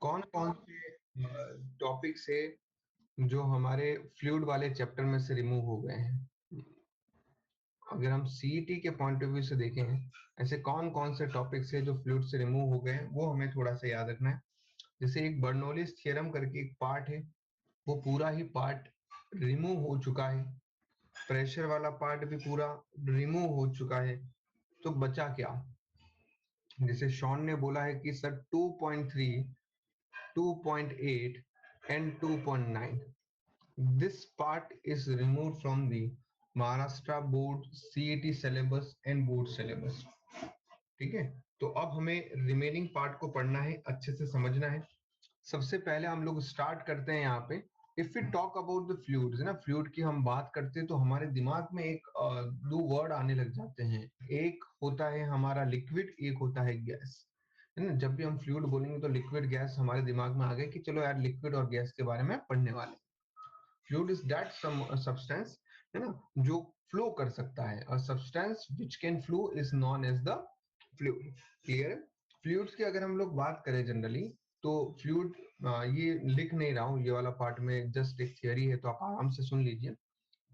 कौन कौन से टॉपिक से जो हमारे फ्लूइड वाले चैप्टर में से रिमूव हो गए हैं? अगर हम सीईटी के पॉइंट ऑफ व्यू से देखें, ऐसे कौन कौन से टॉपिक्स है जो फ्लूइड से रिमूव हो गए हैं, वो हमें थोड़ा सा याद रखना है। जैसे एक बर्नौलीज थ्योरम करके एक पार्ट है, वो पूरा ही पार्ट रिमूव हो चुका है। प्रेशर वाला पार्ट भी पूरा रिमूव हो चुका है। तो बचा क्या? जैसे शॉन ने बोला है कि sir 2.3, 2.8 and 2.9, this part is removed from the Maharashtra board CET syllabus and board syllabus। ठीक है, तो अब हमें रिमेनिंग पार्ट को पढ़ना है, अच्छे से समझना है। सबसे पहले हम लोग स्टार्ट करते हैं यहाँ पे। If we talk about the fluids, है ना, फ्लूइड की हम बात करते हैं तो हमारे दिमाग में एक दो वर्ड आने लग जाते हैं। एक होता है हमारा लिक्विड, एक होता है गैस, है ना। जब भी हम फ्लूइड बोलेंगे तो लिक्विड गैस हमारे दिमाग में आ गए कि चलो यार लिक्विड और गैस के बारे में पढ़ने वाले। फ्लूइड इज दैट सब्सटेंस, है ना, जो फ्लो कर सकता है। और substance which can flow is known as the fluid. Clear है? फ्लूइड्स की अगर हम लोग बात करें जनरली, तो फ्लूइड, ये लिख नहीं रहा हूँ, ये वाला पार्ट में जस्ट एक थियरी है, तो आप आराम से सुन लीजिए।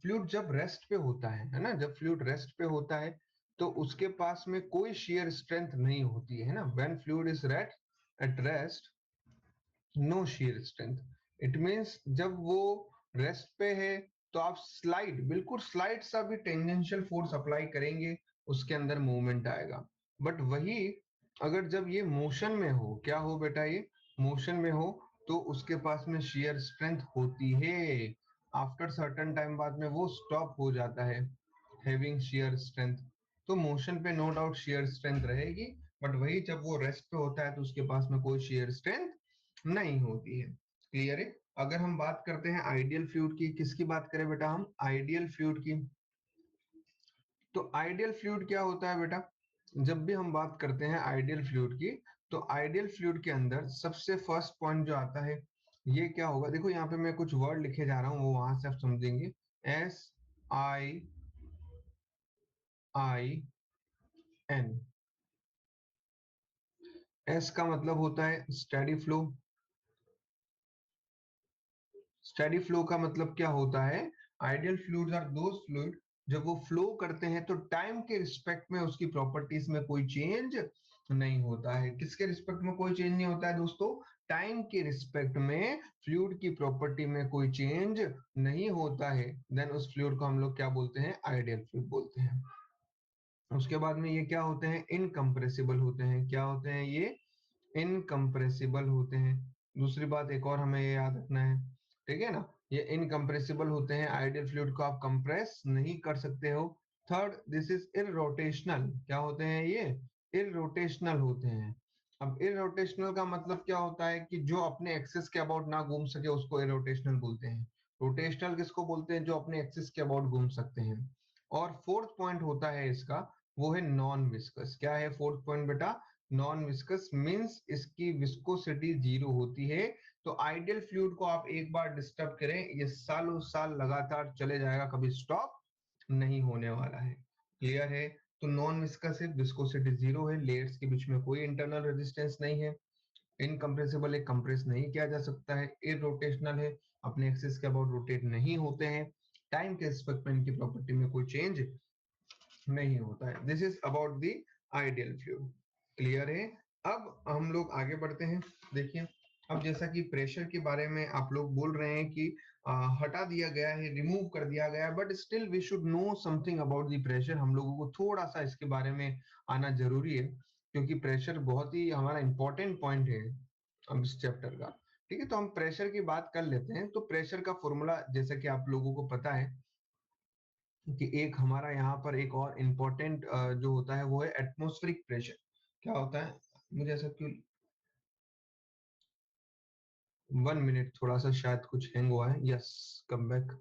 फ्लूइड जब रेस्ट पे होता है ना, जब फ्लूइड रेस्ट पे होता है तो उसके पास में कोई शेयर स्ट्रेंथ नहीं होती है ना। When fluid is at rest, no shear strength. It means जब वो रेस्ट पे है तो आप स्लाइड, बिल्कुल स्लाइड सा भी टेंजेंशियल फोर्स अप्लाई करेंगे, उसके अंदर मूवमेंट आएगा। बट वही अगर जब ये मोशन में हो, क्या हो बेटा, ये मोशन में हो, तो उसके पास में शेयर स्ट्रेंथ होती है। आफ्टर सर्टेन टाइम बाद में वो स्टॉप हो जाता है हैविंग शेयर स्ट्रेंथ। तो मोशन पे नो डाउट शेयर स्ट्रेंथ रहेगी, बट वही जब वो रेस्ट पे होता है तो उसके पास में कोई शेयर स्ट्रेंथ नहीं होती है। क्लियर है? अगर हम बात करते हैं आइडियल फ्लूइड की, किसकी बात करें बेटा हम? आइडियल फ्लूइड की। तो आइडियल फ्लूइड क्या होता है बेटा? जब भी हम बात करते हैं आइडियल फ्लूइड की, तो आइडियल फ्लूइड के अंदर सबसे फर्स्ट पॉइंट जो आता है, ये क्या होगा? देखो यहाँ पे मैं कुछ वर्ड लिखे जा रहा हूँ, वो वहां से आप समझेंगे। S I I N. S का मतलब होता है स्टेडी फ्लो। स्टेडी फ्लो का मतलब क्या होता है? Ideal fluids are those fluid, जब वो फ्लो करते हैं तो टाइम के रिस्पेक्ट में उसकी प्रॉपर्टीज में कोई चेंज नहीं होता है। किसके रिस्पेक्ट में कोई चेंज नहीं होता है दोस्तों? टाइम के रिस्पेक्ट में फ्लूइड की प्रॉपर्टी में कोई चेंज नहीं होता है। देन उस फ्लूइड को हम लोग क्या बोलते हैं? आइडियल फ्लूइड बोलते हैं। उसके बाद में ये क्या होते हैं? इनकम्प्रेसिबल होते हैं। क्या होते हैं ये? इनकम्प्रेसिबल होते हैं। दूसरी बात एक और हमें ये याद रखना है, ठीक है ना, ये इनकम्प्रेसिबल होते हैं। आइडियल फ्लूइड को आप कंप्रेस नहीं कर सकते हो। Third, this is irrotational. क्या होते हैं ये? इररोटेशनल होते हैं। अब इररोटेशनल का मतलब क्या होता है? कि जो अपने एक्सिस के अबाउट ना घूम सके उसको इररोटेशनल बोलते हैं। रोटेशनल किसको बोलते हैं? जो अपने एक्सिस के अबाउट घूम सकते हैं। और फोर्थ पॉइंट होता है इसका, वो है नॉन विस्कस। क्या है फोर्थ पॉइंट बेटा? नॉन विस्कस मींस इसकी विस्कोसिटी जीरो होती है। तो आइडियल फ्लूइड को आप एक बार डिस्टर्ब करें, ये सालों साल लगातार चले जाएगा, कभी स्टॉप नहीं होने वाला है। क्लियर है? तो नॉन विस्कस है, विस्कोसिटी जीरो है, लेयर्स के बीच में कोई इंटरनल रेजिस्टेंस नहीं है। इनकम्प्रेसिबल है, कंप्रेस नहीं किया जा सकता है। इरोटेशनल है, अपने एक्सिस के अबाउट रोटेट नहीं होते हैं। टाइम के रिस्पेक्ट में इनकी प्रॉपर्टी में कोई चेंज नहीं होता है। This is about the ideal fluid. Clear है? अब हम लोग आगे बढ़ते हैं। देखिए, अब जैसा कि प्रेशर के बारे में आप लोग बोल रहे हैं कि हटा दिया गया है, रिमूव कर दिया गया है, but still we should know something about the pressure. हम लोगों को थोड़ा सा इसके बारे में आना जरूरी है, क्योंकि प्रेशर बहुत ही हमारा इंपॉर्टेंट पॉइंट है अब इस चैप्टर का। ठीक है, तो हम प्रेशर की बात कर लेते हैं। तो प्रेशर का फॉर्मूला जैसा कि आप लोगों को पता है कि एक हमारा यहाँ पर एक और इम्पोर्टेंट जो होता है वो है एटमॉस्फेरिक प्रेशर। क्या होता है? मुझे ऐसा क्यों, 1 मिनट, थोड़ा सा शायद कुछ हैंग हुआ है। Yes, come back.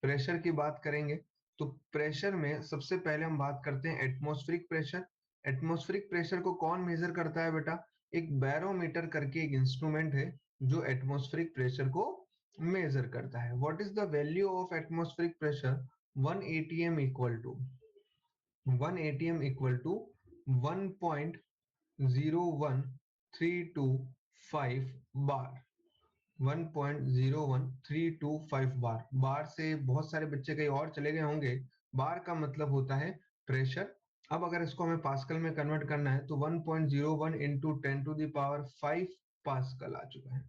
प्रेशर की बात करेंगे तो प्रेशर में सबसे पहले हम बात करते हैं एटमॉस्फेरिक प्रेशर। एटमॉस्फेरिक प्रेशर को कौन मेजर करता है बेटा? एक बैरोमीटर करके एक इंस्ट्रूमेंट है जो एटमॉस्फेरिक प्रेशर को मेजर करता है। What is the value of atmospheric pressure? 1 atm equal to 1 atm equal to 1.1 1.01325 bar, 1.01325 bar. Bar से बहुत सारे बच्चे कहीं और चले गए होंगे। बार का मतलब होता है प्रेशर। अब अगर इसको हमें पास्कल में कन्वर्ट करना है तो 1.01 इंटू 10⁵ पास्कल आ चुका है।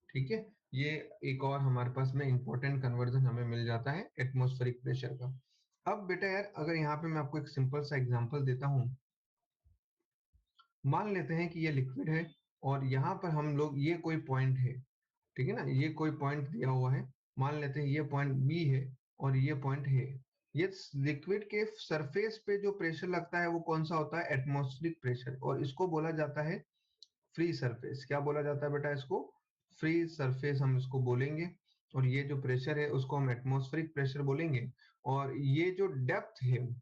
ठीक है, ये एक और हमारे पास में इंपॉर्टेंट कन्वर्जन हमें मिल जाता है एटमॉस्फेरिक प्रेशर का। अब बेटा यार, अगर यहाँ पे मैं आपको एक सिंपल सा एग्जांपल देता हूँ। मान लेते हैं कि ये लिक्विड है और यहाँ पर हम लोग, ये कोई पॉइंट है, ठीक है ना, ये कोई पॉइंट दिया हुआ है। मान लेते हैं ये पॉइंट बी है और ये पॉइंट है। ये लिक्विड के सरफेस पे जो प्रेशर लगता है वो कौन सा होता है? Atmospheric pressure. और इसको बोला जाता है फ्री सरफेस। क्या बोला जाता है बेटा इसको? फ्री सरफेस हम इसको बोलेंगे। और ये जो प्रेशर है उसको हम एटमॉस्फेरिक प्रेशर बोलेंगे। और ये जो डेप्थ है,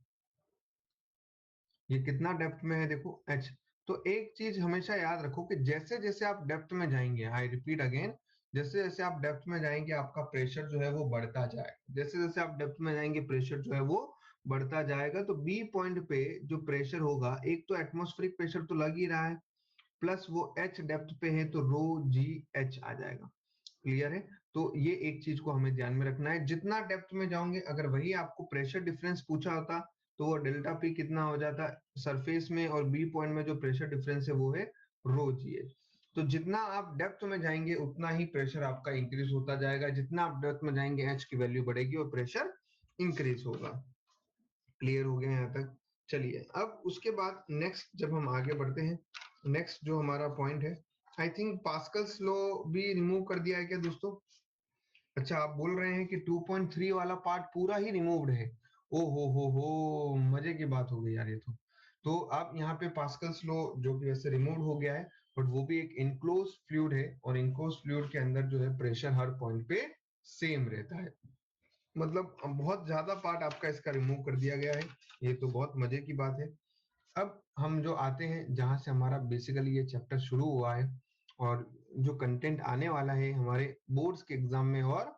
ये कितना डेप्थ में है देखो, h। तो एक चीज हमेशा याद रखो कि जैसे जैसे आप डेप्थ में जाएंगे, आई रिपीट अगेन, जैसे जैसे आप डेप्थ में जाएंगे आपका प्रेशर जो है वो बढ़ता जाएगा। जैसे जैसे आप डेप्थ में जाएंगे प्रेशर जो है वो बढ़ता जाएगा। तो बी पॉइंट पे जो प्रेशर होगा, एक तो एटमॉस्फेरिक प्रेशर तो लग ही रहा है, प्लस वो h डेप्थ पे है तो रो जी एच आ जाएगा। क्लियर है? तो ये एक चीज को हमें ध्यान में रखना है। जितना डेप्थ में जाओगे, अगर वही आपको प्रेशर डिफरेंस पूछा होता तो वो डेल्टा पी कितना हो जाता सरफेस में, और बी पॉइंट में जो प्रेशर डिफरेंस है वो है रो जी एच। तो जितना आप डेप्थ में जाएंगे उतना ही प्रेशर आपका इंक्रीज होता जाएगा। जितना आप डेप्थ में जाएंगे एच की वैल्यू बढ़ेगी और प्रेशर इंक्रीज होगा। क्लियर हो गया यहाँ तक? चलिए, अब उसके बाद नेक्स्ट जब हम आगे बढ़ते हैं, नेक्स्ट जो हमारा पॉइंट है, आई थिंक पास्कल्स लॉ भी रिमूव कर दिया है क्या दोस्तों? अच्छा, आप बोल रहे हैं कि 2.3 वाला पार्ट पूरा ही रिमूव्ड है। ओ हो, मजे की बात हो गई यार ये तो आप यहाँ पे पास्कल्स लॉ जो कि वैसे रिमूव हो गया है, बट वो भी एक इनक्लोज फ्लूइड है और इनक्लोज फ्लूइड के अंदर जो है प्रेशर हर पॉइंट पे सेम रहता है। मतलब बहुत ज्यादा पार्ट आपका इसका रिमूव कर दिया गया है। ये तो बहुत मजे की बात है। अब हम जो आते हैं जहां से हमारा बेसिकली ये चैप्टर शुरू हुआ है और जो कंटेंट आने वाला है हमारे बोर्ड्स के एग्जाम में और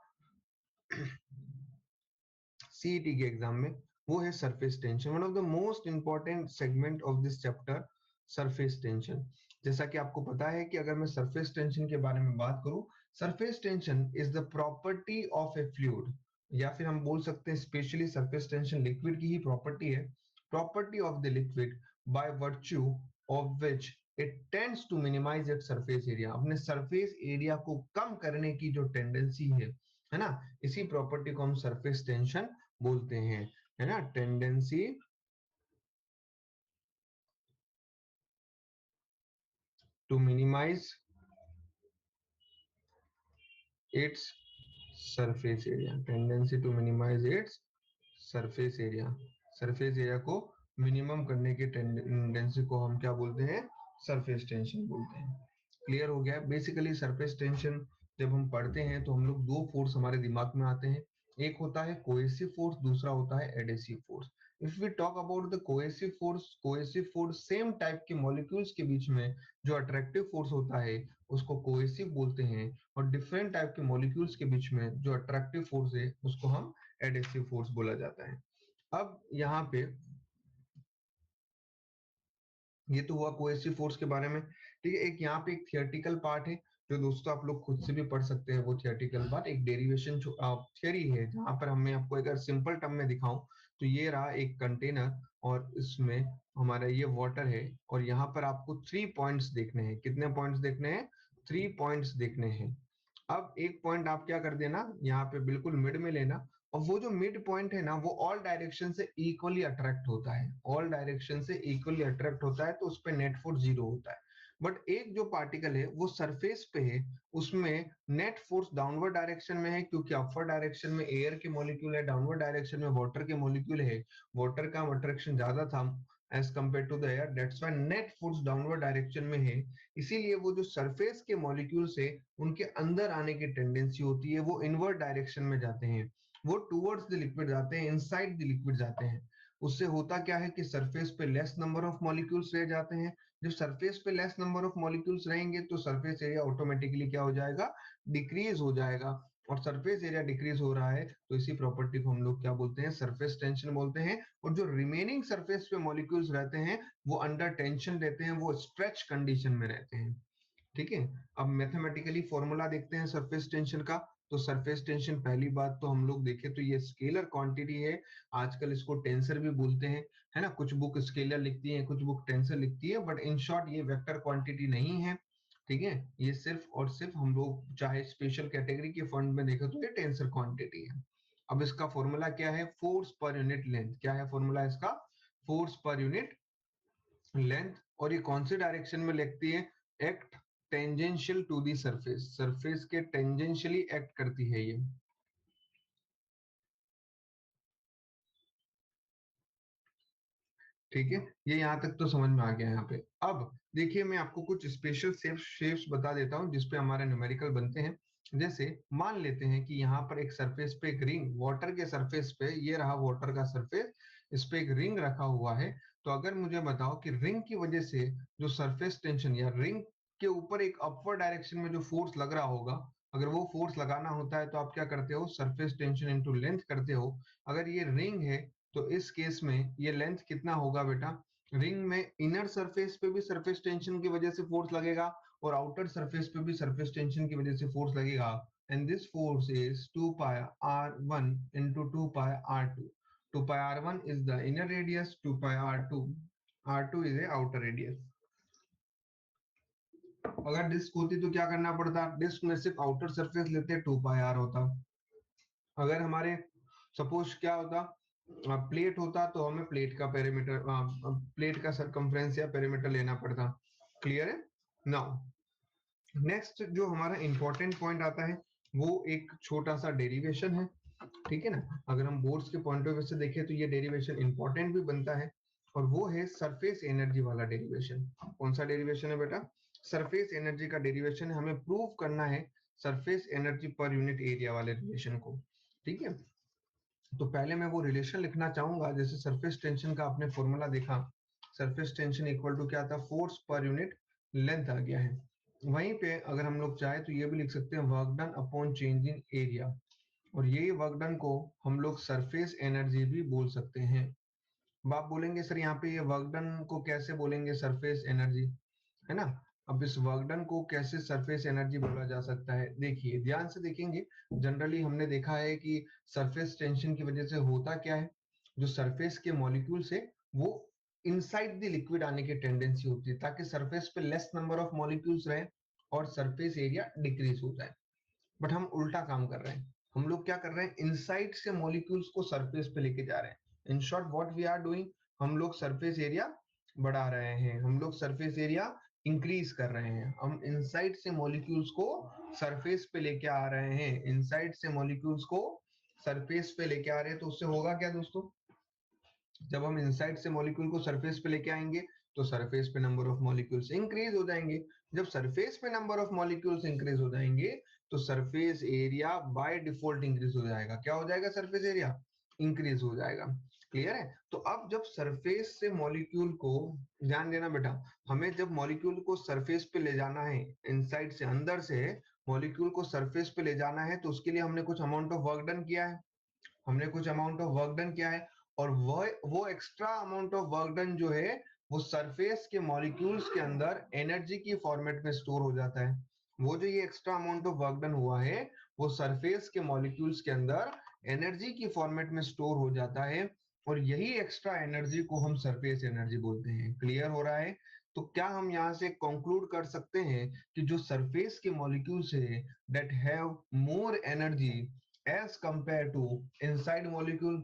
सीईटी के एग्जाम में, वो है surface tension. One of the most important segment of this chapter, surface tension. जैसा कि आपको पता है कि अगर मैं सरफेस टेंशन के बारे में बात करूं, surface tension is the property of A fluid, या फिर हम बोल सकते हैं स्पेशली सरफेस टेंशन लिक्विड की ही प्रॉपर्टी है। Property of the liquid by virtue of which it tends to minimize its surface area. अपने सरफेस एरिया को कम करने की जो टेंडेंसी है ना, इसी प्रॉपर्टी को हम सरफेस टेंशन बोलते हैं, है ना, tendency to minimize its surface area, tendency to minimize its surface area. Surface area को मिनिमम करने की टेंडेंसी को हम क्या बोलते हैं? सरफेस टेंशन बोलते हैं। क्लियर हो गया? बेसिकली सरफेस टेंशन जब हम पढ़ते हैं तो हम लोग दो फोर्स हमारे दिमाग में आते हैं। एक होता है कोएसिव फोर्स, दूसरा होता है adhesive force. If we talk about the cohesive force same type के मॉलिक्यूल्स के बीच में जो अट्रैक्टिव फोर्स होता है उसको कोएसिव बोलते हैं, और डिफरेंट टाइप के मॉलिक्यूल्स के बीच में जो अट्रैक्टिव फोर्स है उसको हम एडेसिव फोर्स बोला जाता है। अब यहाँ पे ये तो हुआ कोएसिव फोर्स के बारे में। ठीक है, एक यहाँ पे एक थियोरेटिकल पार्ट है जो दोस्तों आप लोग खुद से भी पढ़ सकते हैं। वो थियोरेटिकल पार्ट एक डेरिवेशन थियोरी है, जहां पर हमें आपको अगर सिंपल टर्म में दिखाऊं तो ये रहा एक कंटेनर और इसमें हमारा ये वाटर है, और यहाँ पर आपको 3 पॉइंट्स देखने हैं। कितने पॉइंट्स देखने हैं? 3 पॉइंट्स देखने हैं। अब एक पॉइंट आप क्या कर देना, यहाँ पे बिल्कुल मिड में लेना, और वो जो मिड पॉइंट है ना वो ऑल डायरेक्शन से इक्वली अट्रैक्ट होता है। ऑल डायरेक्शन से इक्वली अट्रैक्ट होता है तो उस पर नेट फोर्स 0 होता है। बट एक जो पार्टिकल है वो सरफेस पे है, उसमें नेट फोर्स डाउनवर्ड डायरेक्शन में है, क्योंकि अपर डायरेक्शन में एयर के मॉलिक्यूल है, डाउनवर्ड डायरेक्शन में वाटर के मॉलिक्यूल है। वाटर का अट्रैक्शन ज्यादा था as compare to the air, that's why net force downward direction में है। इसीलिए वो जो सरफेस के मॉलिक्यूल्स है उनके अंदर आने की टेंडेंसी होती है, वो इनवर्ड डायरेक्शन में जाते हैं, वो टूवर्ड्स द लिक्विड जाते हैं, इनसाइड द लिक्विड जाते हैं। उससे होता क्या है कि सरफेस पे लेस नंबर ऑफ मॉलिक्यूल्स रह जाते हैं। जब सरफेस पे लेस नंबर ऑफ मॉलिक्यूल्स रहेंगे तो सरफेस एरिया ऑटोमेटिकली क्या हो जाएगा? डिक्रीज हो जाएगा। और सरफेस एरिया डिक्रीज हो रहा है तो इसी प्रॉपर्टी को हम लोग क्या बोलते हैं, सरफेस टेंशन बोलते हैं। और जो रिमेनिंग सरफेस पे मॉलिक्यूल्स रहते हैं वो अंडर टेंशन रहते हैं, वो स्ट्रेच कंडीशन में रहते हैं। ठीक है, अब मैथमेटिकली फॉर्मूला देखते हैं सरफेस टेंशन का। तो सरफेस टेंशन पहली बात तो हम लोग देखें तो ये स्केलर क्वांटिटी है, आजकल इसको टेंसर भी बोलते हैं, है ना। कुछ बुक स्केलर लिखती है, कुछ बुक टेंसर लिखती है, बट इन शॉर्ट ये वेक्टर क्वांटिटी नहीं है। ठीक है, ये सिर्फ और सिर्फ हम लोग चाहे स्पेशल कैटेगरी के फंड में देखें तो ये टेंसर क्वांटिटी है। अब इसका फॉर्मूला क्या है, फोर्स पर यूनिट लेंथ। क्या है फॉर्मूला इसका, फोर्स पर यूनिट लेंथ। और ये कौन से डायरेक्शन में लिखती है, act tangential to the surface, surface के टेंजेंशियली एक्ट करती है ये। ठीक है, ये यहाँ तक तो समझ में आ गया। यहाँ पे अब देखिए मैं आपको कुछ स्पेशल शेप्स बता देता हूँ जिसपे हमारे न्यूमेरिकल बनते हैं। जैसे मान लेते हैं कि यहाँ पर एक सरफेस पे एक रिंग, वाटर के सरफेस पे, ये रहा वाटर का सरफेस, इस पे एक रिंग रखा हुआ है। तो अगर मुझे बताओ कि रिंग की वजह से जो सरफेस टेंशन या रिंग के ऊपर एक अपवर्ड डायरेक्शन में जो फोर्स लग रहा होगा, अगर वो फोर्स लगाना होता है तो आप क्या करते हो, सरफेस टेंशन इंटू लेंथ करते हो। अगर ये रिंग है तो इस केस में ये लेंथ कितना होगा बेटा, रिंग में इनर सरफेस पे भी सरफेस टेंशन की वजह से फोर्स लगेगा और आउटर सरफेस पे भी सरफेस टेंशन की वजह से फोर्स लगेगा। And this force is 2 pi r1 into 2 pi r2। 2 pi r1 is the inner radius, 2 pi r2 is a outer radius। अगर डिस्क होती तो क्या करना पड़ता, डिस्क में सिर्फ आउटर सरफेस लेते 2 pi r होता। अगर हमारे सपोज क्या होता, प्लेट होता तो हमें प्लेट का पेरीमीटर, प्लेट का सरकमफ्रेंस या पेरीमीटर लेना पड़ता। क्लियर है। नाउ नेक्स्ट जो हमारा इंपॉर्टेंट पॉइंट आता है वो एक छोटा सा डेरिवेशन है। ठीक है ना, अगर हम बोर्ड्स के पॉइंट ऑफ व्यू से देखें तो ये डेरिवेशन इंपॉर्टेंट भी बनता है, और वो है सरफेस एनर्जी वाला डेरिवेशन। कौन सा डेरिवेशन है बेटा, सरफेस एनर्जी का डेरिवेशन है। हमें प्रूव करना है surface energy per unit area वाले रिलेशन को। ठीक है, तो पहले मैं वो रिलेशन लिखना चाहूंगा। जैसे सरफेस टेंशन का आपने फॉर्मूला देखा, सरफेस टेंशन इक्वल टू क्या था, फोर्स पर यूनिट लेंथ आ गया है। वहीं पे अगर हम लोग चाहे तो ये भी लिख सकते हैं work done upon change in area, और यही वर्क डन को हम लोग सरफेस एनर्जी भी बोल सकते हैं। अब आप बोलेंगे सर यहाँ पे ये वर्क डन को कैसे बोलेंगे सरफेस एनर्जी, है ना। अब इस वर्क डन को कैसे सरफेस एनर्जी बोला जा सकता है, देखिए ध्यान से देखेंगे। जनरली हमने देखा है कि सरफेस टेंशन की वजह से होता क्या है, जो सरफेस के मॉलिक्यूल्स है वो इनसाइड द लिक्विड आने की टेंडेंसी होती है, ताकि सरफेस पे लेस नंबर ऑफ मॉलिक्यूल्स रहे और सरफेस एरिया डिक्रीज हो जाए। बट हम उल्टा काम कर रहे हैं, हम लोग क्या कर रहे हैं, इनसाइड से मॉलिक्यूल्स को सरफेस पे लेके जा रहे हैं। In short what we are doing, हम लोग सरफेस एरिया बढ़ा रहे हैं, हम लोग सरफेस एरिया इंक्रीज कर रहे हैं। हम इनसाइड से मॉलिक्यूल्स को सरफेस पे लेके आ रहे हैं, इनसाइड से मॉलिक्यूल्स को सरफेस पे लेके आ रहे हैं। तो उससे होगा क्या दोस्तों, जब हम इनसाइड से मॉलिक्यूल को सरफेस पे लेके आएंगे तो सरफेस पे नंबर ऑफ मॉलिक्यूल्स इंक्रीज हो जाएंगे। जब सरफेस पे नंबर ऑफ मॉलिक्यूल्स इंक्रीज हो जाएंगे तो surface area by default increase हो जाएगा। क्या हो जाएगा, सरफेस एरिया इंक्रीज हो जाएगा। क्लियर है। तो अब जब सरफेस से मॉलिक्यूल को, ध्यान देना बेटा, हमें जब मॉलिक्यूल को सरफेस पे ले जाना है, इनसाइड से अंदर से मॉलिक्यूल को सरफेस पे ले जाना है, तो उसके लिए हमने कुछ अमाउंट ऑफ वर्क डन किया है, हमने कुछ अमाउंट ऑफ वर्क डन किया है। और वो extra amount of work done जो है वो सरफेस के मॉलिक्यूल्स के अंदर एनर्जी की फॉर्मेट में स्टोर हो जाता है। वो जो ये extra amount of work done हुआ है वो सरफेस के मॉलिक्यूल्स के अंदर एनर्जी की फॉर्मेट में स्टोर हो जाता है, और यही एक्स्ट्रा एनर्जी को हम सरफेस एनर्जी बोलते हैं। क्लियर हो रहा है। तो क्या हम यहाँ से कंक्लूड कर सकते हैं कि जो सरफेस के मॉलिक्यूल्स है that have more energy as compared to inside molecule,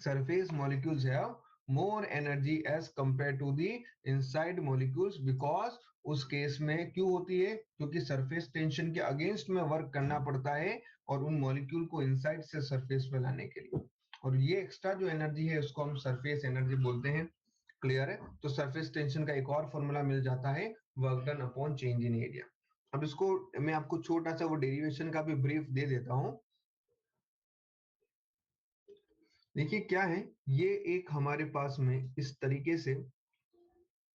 surface molecules have more energy as compared to the inside molecules, because उस केस में क्यों होती है, क्योंकि सरफेस टेंशन के अगेंस्ट में वर्क करना पड़ता है और उन मॉलिक्यूल को इनसाइड से सरफेस पे लाने के लिए, और ये एक्स्ट्रा जो एनर्जी है उसको हम सरफेस एनर्जी बोलते हैं। क्लियर है। तो सरफेस टेंशन का एक और फॉर्मूला मिल जाता है, work done upon change in area. अब इसको मैं आपको छोटा सा वो डेरिवेशन का भी ब्रीफ दे देता हूं। देखिए क्या है, ये एक हमारे पास में इस तरीके से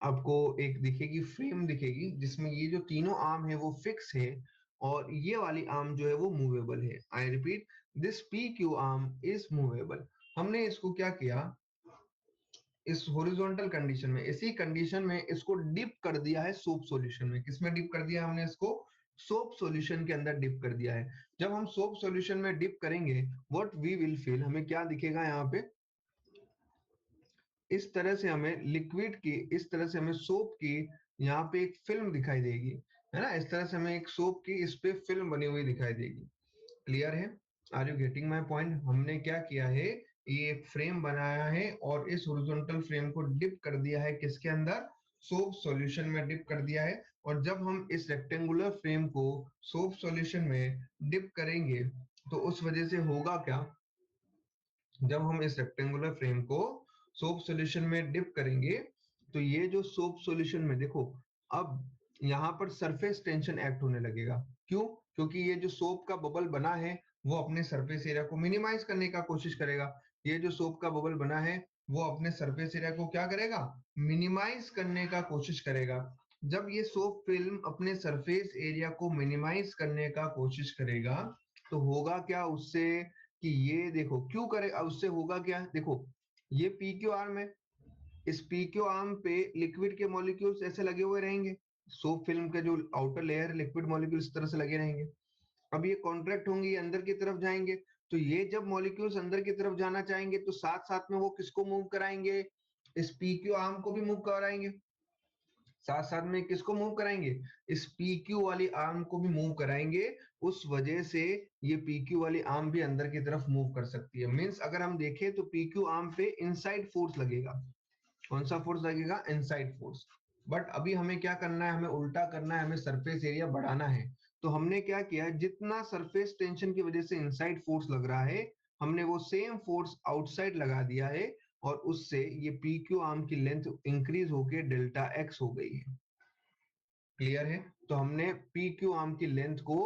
आपको एक दिखेगी, फ्रेम दिखेगी, जिसमें ये जो तीनों आर्म है वो फिक्स है, और ये वाली आर्म जो है वो मूवेबल है। I repeat, this P Q arm is movable. हमने इसको क्या किया, इस हॉरिजॉन्टल कंडीशन में, इसी कंडीशन में इसको डिप कर दिया है सोप सॉल्यूशन में। किसमें डिप कर दिया हमने इसको? सोप सॉल्यूशन के अंदर डिप कर दिया है। जब हम सोप सॉल्यूशन में डिप करेंगे, व्हाट वी विल फील, हमें क्या दिखेगा यहाँ पे, इस तरह से हमें लिक्विड की, इस तरह से हमें सोप की यहाँ पे एक फिल्म दिखाई देगी, है ना। इस तरह से हमें एक सोप की इस पे फिल्म बनी हुई दिखाई देगी। क्लियर है? Are you getting my point? हमने क्या किया है, ये एक फ्रेम बनाया है और इस हॉरिजॉन्टल फ्रेम को डिप कर दिया है किसके अंदर? सोप सॉल्यूशन में डिप कर दिया है। और जब हम इस रेक्टेंगुलर फ्रेम को सोप सॉल्यूशन में डिप करेंगे तो उस वजह से होगा क्या, जब हम इस रेक्टेंगुलर फ्रेम को सोप सॉल्यूशन में डिप करेंगे तो ये जो सोप सॉल्यूशन में देखो, अब यहाँ पर सरफेस टेंशन एक्ट होने लगेगा। क्यों? क्योंकि ये जो सोप का बबल बना है वो अपने सरफेस एरिया को मिनिमाइज करने का कोशिश करेगा। ये जो सोप का बबल बना है वो अपने सरफेस एरिया को क्या करेगा? मिनिमाइज करने का कोशिश करेगा। जब ये सोप फिल्म अपने सरफेस एरिया को मिनिमाइज करने का कोशिश करेगा तो होगा क्या उससे, कि ये देखो क्यों करे, उससे होगा क्या, देखो ये पी क्यू आर्म है, इस पी क्यू आर्म पे लिक्विड के मॉलिक्यूल्स ऐसे लगे हुए रहेंगे, सोप फिल्म के जो आउटर लेयर लिक्विड मॉलिक्यूल इस तरह से लगे रहेंगे। अब ये कॉन्ट्रैक्ट होंगे, ये अंदर की तरफ जाएंगे, तो ये जब मॉलिक्यूल्स अंदर की तरफ जाना चाहेंगे तो साथ साथ में वो किसको मूव कराएंगे? इस पी क्यू आर्म को भी मूव कराएंगे। साथ साथ में किसको मूव कराएंगे? इस PQ वाली आर्म को भी मूव कराएंगे। उस वजह से ये PQ वाली आर्म भी अंदर की तरफ मूव कर सकती है। मींस अगर हम देखें तो PQ आर्म पे इनसाइड फोर्स लगेगा। कौन सा फोर्स लगेगा? Inside force. बट अभी हमें क्या करना है, हमें उल्टा करना है, हमें सरफेस एरिया बढ़ाना है। तो हमने क्या किया, जितना सरफेस टेंशन की वजह से इनसाइड फोर्स लग रहा है, हमने वो सेम फोर्स आउटसाइड लगा दिया है और उससे ये PQ आर्म की लेंथ इंक्रीज होके डेल्टा एक्स हो गई है। क्लियर है? तो हमने PQ आर्म की लेंथ को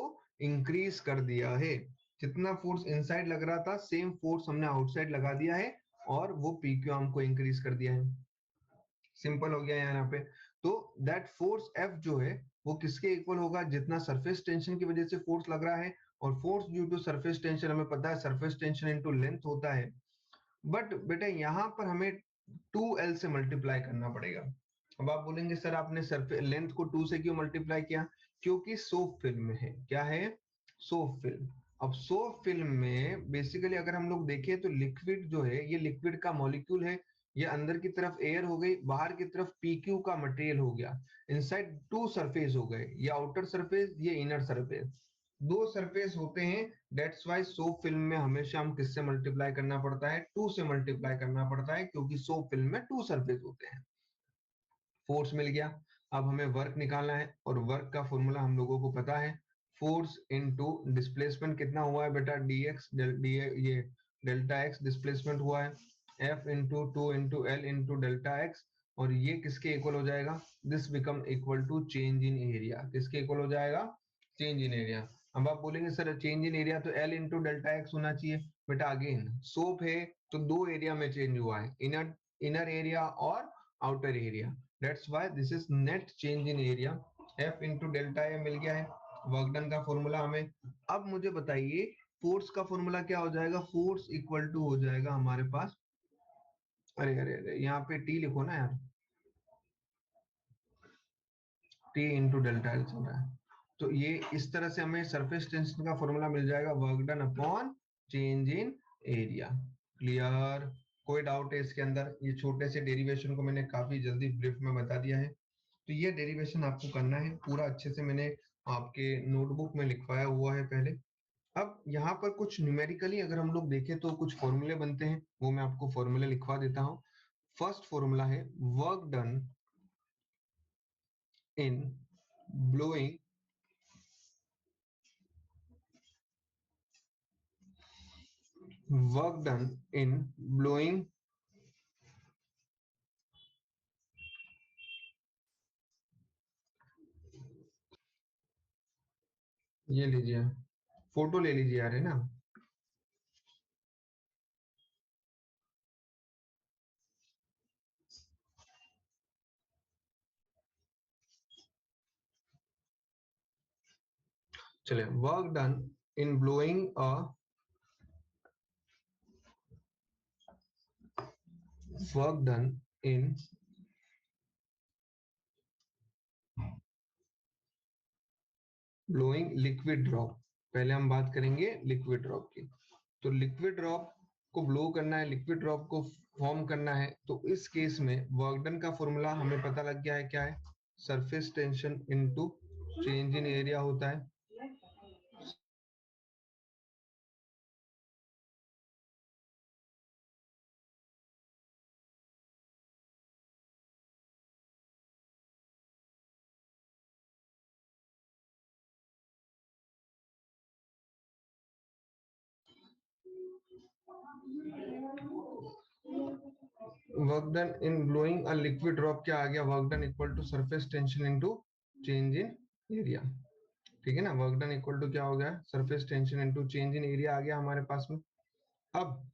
इंक्रीज कर दिया है। जितना फोर्स इनसाइड लग रहा था सेम फोर्स हमने आउटसाइड लगा दिया है और वो PQ आर्म को इंक्रीज कर दिया है। सिंपल हो गया यहाँ पे। तो दैट फोर्स F जो है वो किसके इक्वल होगा? जितना सरफेस टेंशन की वजह से फोर्स लग रहा है, और force due to surface tension हमें पता है सरफेस टेंशन इनटू लेंथ होता है। बट बेटा यहाँ पर हमें 2L से मल्टीप्लाई करना पड़ेगा। अब आप बोलेंगे सर आपने सरफेस लेंथ को 2 से क्यों मल्टीप्लाई किया? क्योंकि सोप फिल्म में है, क्या है? Soap film. अब सोप फिल्म में बेसिकली अगर हम लोग देखें तो लिक्विड जो है ये लिक्विड का मॉलिक्यूल है, ये अंदर की तरफ एयर हो गई, बाहर की तरफ PQ का मटेरियल हो गया। इनसाइड टू सरफेस हो गए, ये आउटर सरफेस, ये इनर सरफेस, दो सरफेस होते हैं। दैट्स वाई सोप फिल्म में हमेशा हम किससे मल्टीप्लाई करना पड़ता है? 2 से मल्टीप्लाई करना पड़ता है, क्योंकि सोप फिल्म में 2 सरफेस होते हैं। फोर्स मिल गया। अब हमें वर्क निकालना है और वर्क का फॉर्मूला हम लोगों को पता है, फोर्स इनटू डिस्प्लेसमेंट कितना हुआ है बेटा? dx ये डेल्टा एक्स डिस्प्लेसमेंट हुआ है, F into 2 into L into delta X, और ये किसके इक्वल हो जाएगा? This become equal to change in area. किसके इक्वल हो जाएगा? Change in area. अब आप बोलेंगे सर चेंज इन एरिया तो L इंटू डेल्टा एक्स होना चाहिए। बेटा अगेन सोप है तो दो एरिया में चेंज हुआ है, इनर इनर एरिया और outer area. That's why this is net change in area. F into delta A मिल गया है। वर्क डन का फॉर्मूला हमें। अब मुझे बताइए फोर्स का फॉर्मूला क्या हो जाएगा? फोर्स इक्वल टू हो जाएगा हमारे पास, अरे अरे अरे यहाँ पे टी लिखो ना यार, टी इंटू डेल्टा एल चल रहा है। तो ये इस तरह से हमें सरफेस टेंशन का फॉर्मूला मिल जाएगा, work done upon change in area. Clear? कोई डाउट है इसके अंदर? ये छोटे से डेरिवेशन को मैंने काफी जल्दी ब्रीफ में बता दिया है। तो ये डेरिवेशन आपको करना है पूरा अच्छे से, मैंने आपके नोटबुक में लिखवाया हुआ है पहले। अब यहाँ पर कुछ न्यूमेरिकली अगर हम लोग देखें तो कुछ फॉर्मूले बनते हैं, वो मैं आपको फॉर्मूले लिखवा देता हूँ। फर्स्ट फॉर्मूला है work done in blowing work done in blowing ये लीजिए, फोटो ले लीजिए यार, है ना। चलिए, work done in blowing a work done in blowing liquid drop. पहले हम बात करेंगे लिक्विड ड्रॉप की। तो लिक्विड ड्रॉप को ब्लो करना है, लिक्विड ड्रॉप को फॉर्म करना है, तो इस केस में वर्क डन का फॉर्मूला हमें पता लग गया है, क्या है? Surface tension into change in area होता है। Work done in blowing a liquid drop क्या आ गया? Work done equal to surface tension into change in area. ठीक है ना, वर्क डन इक्वल टू क्या हो गया? Surface tension into change in area आ गया हमारे पास में। अब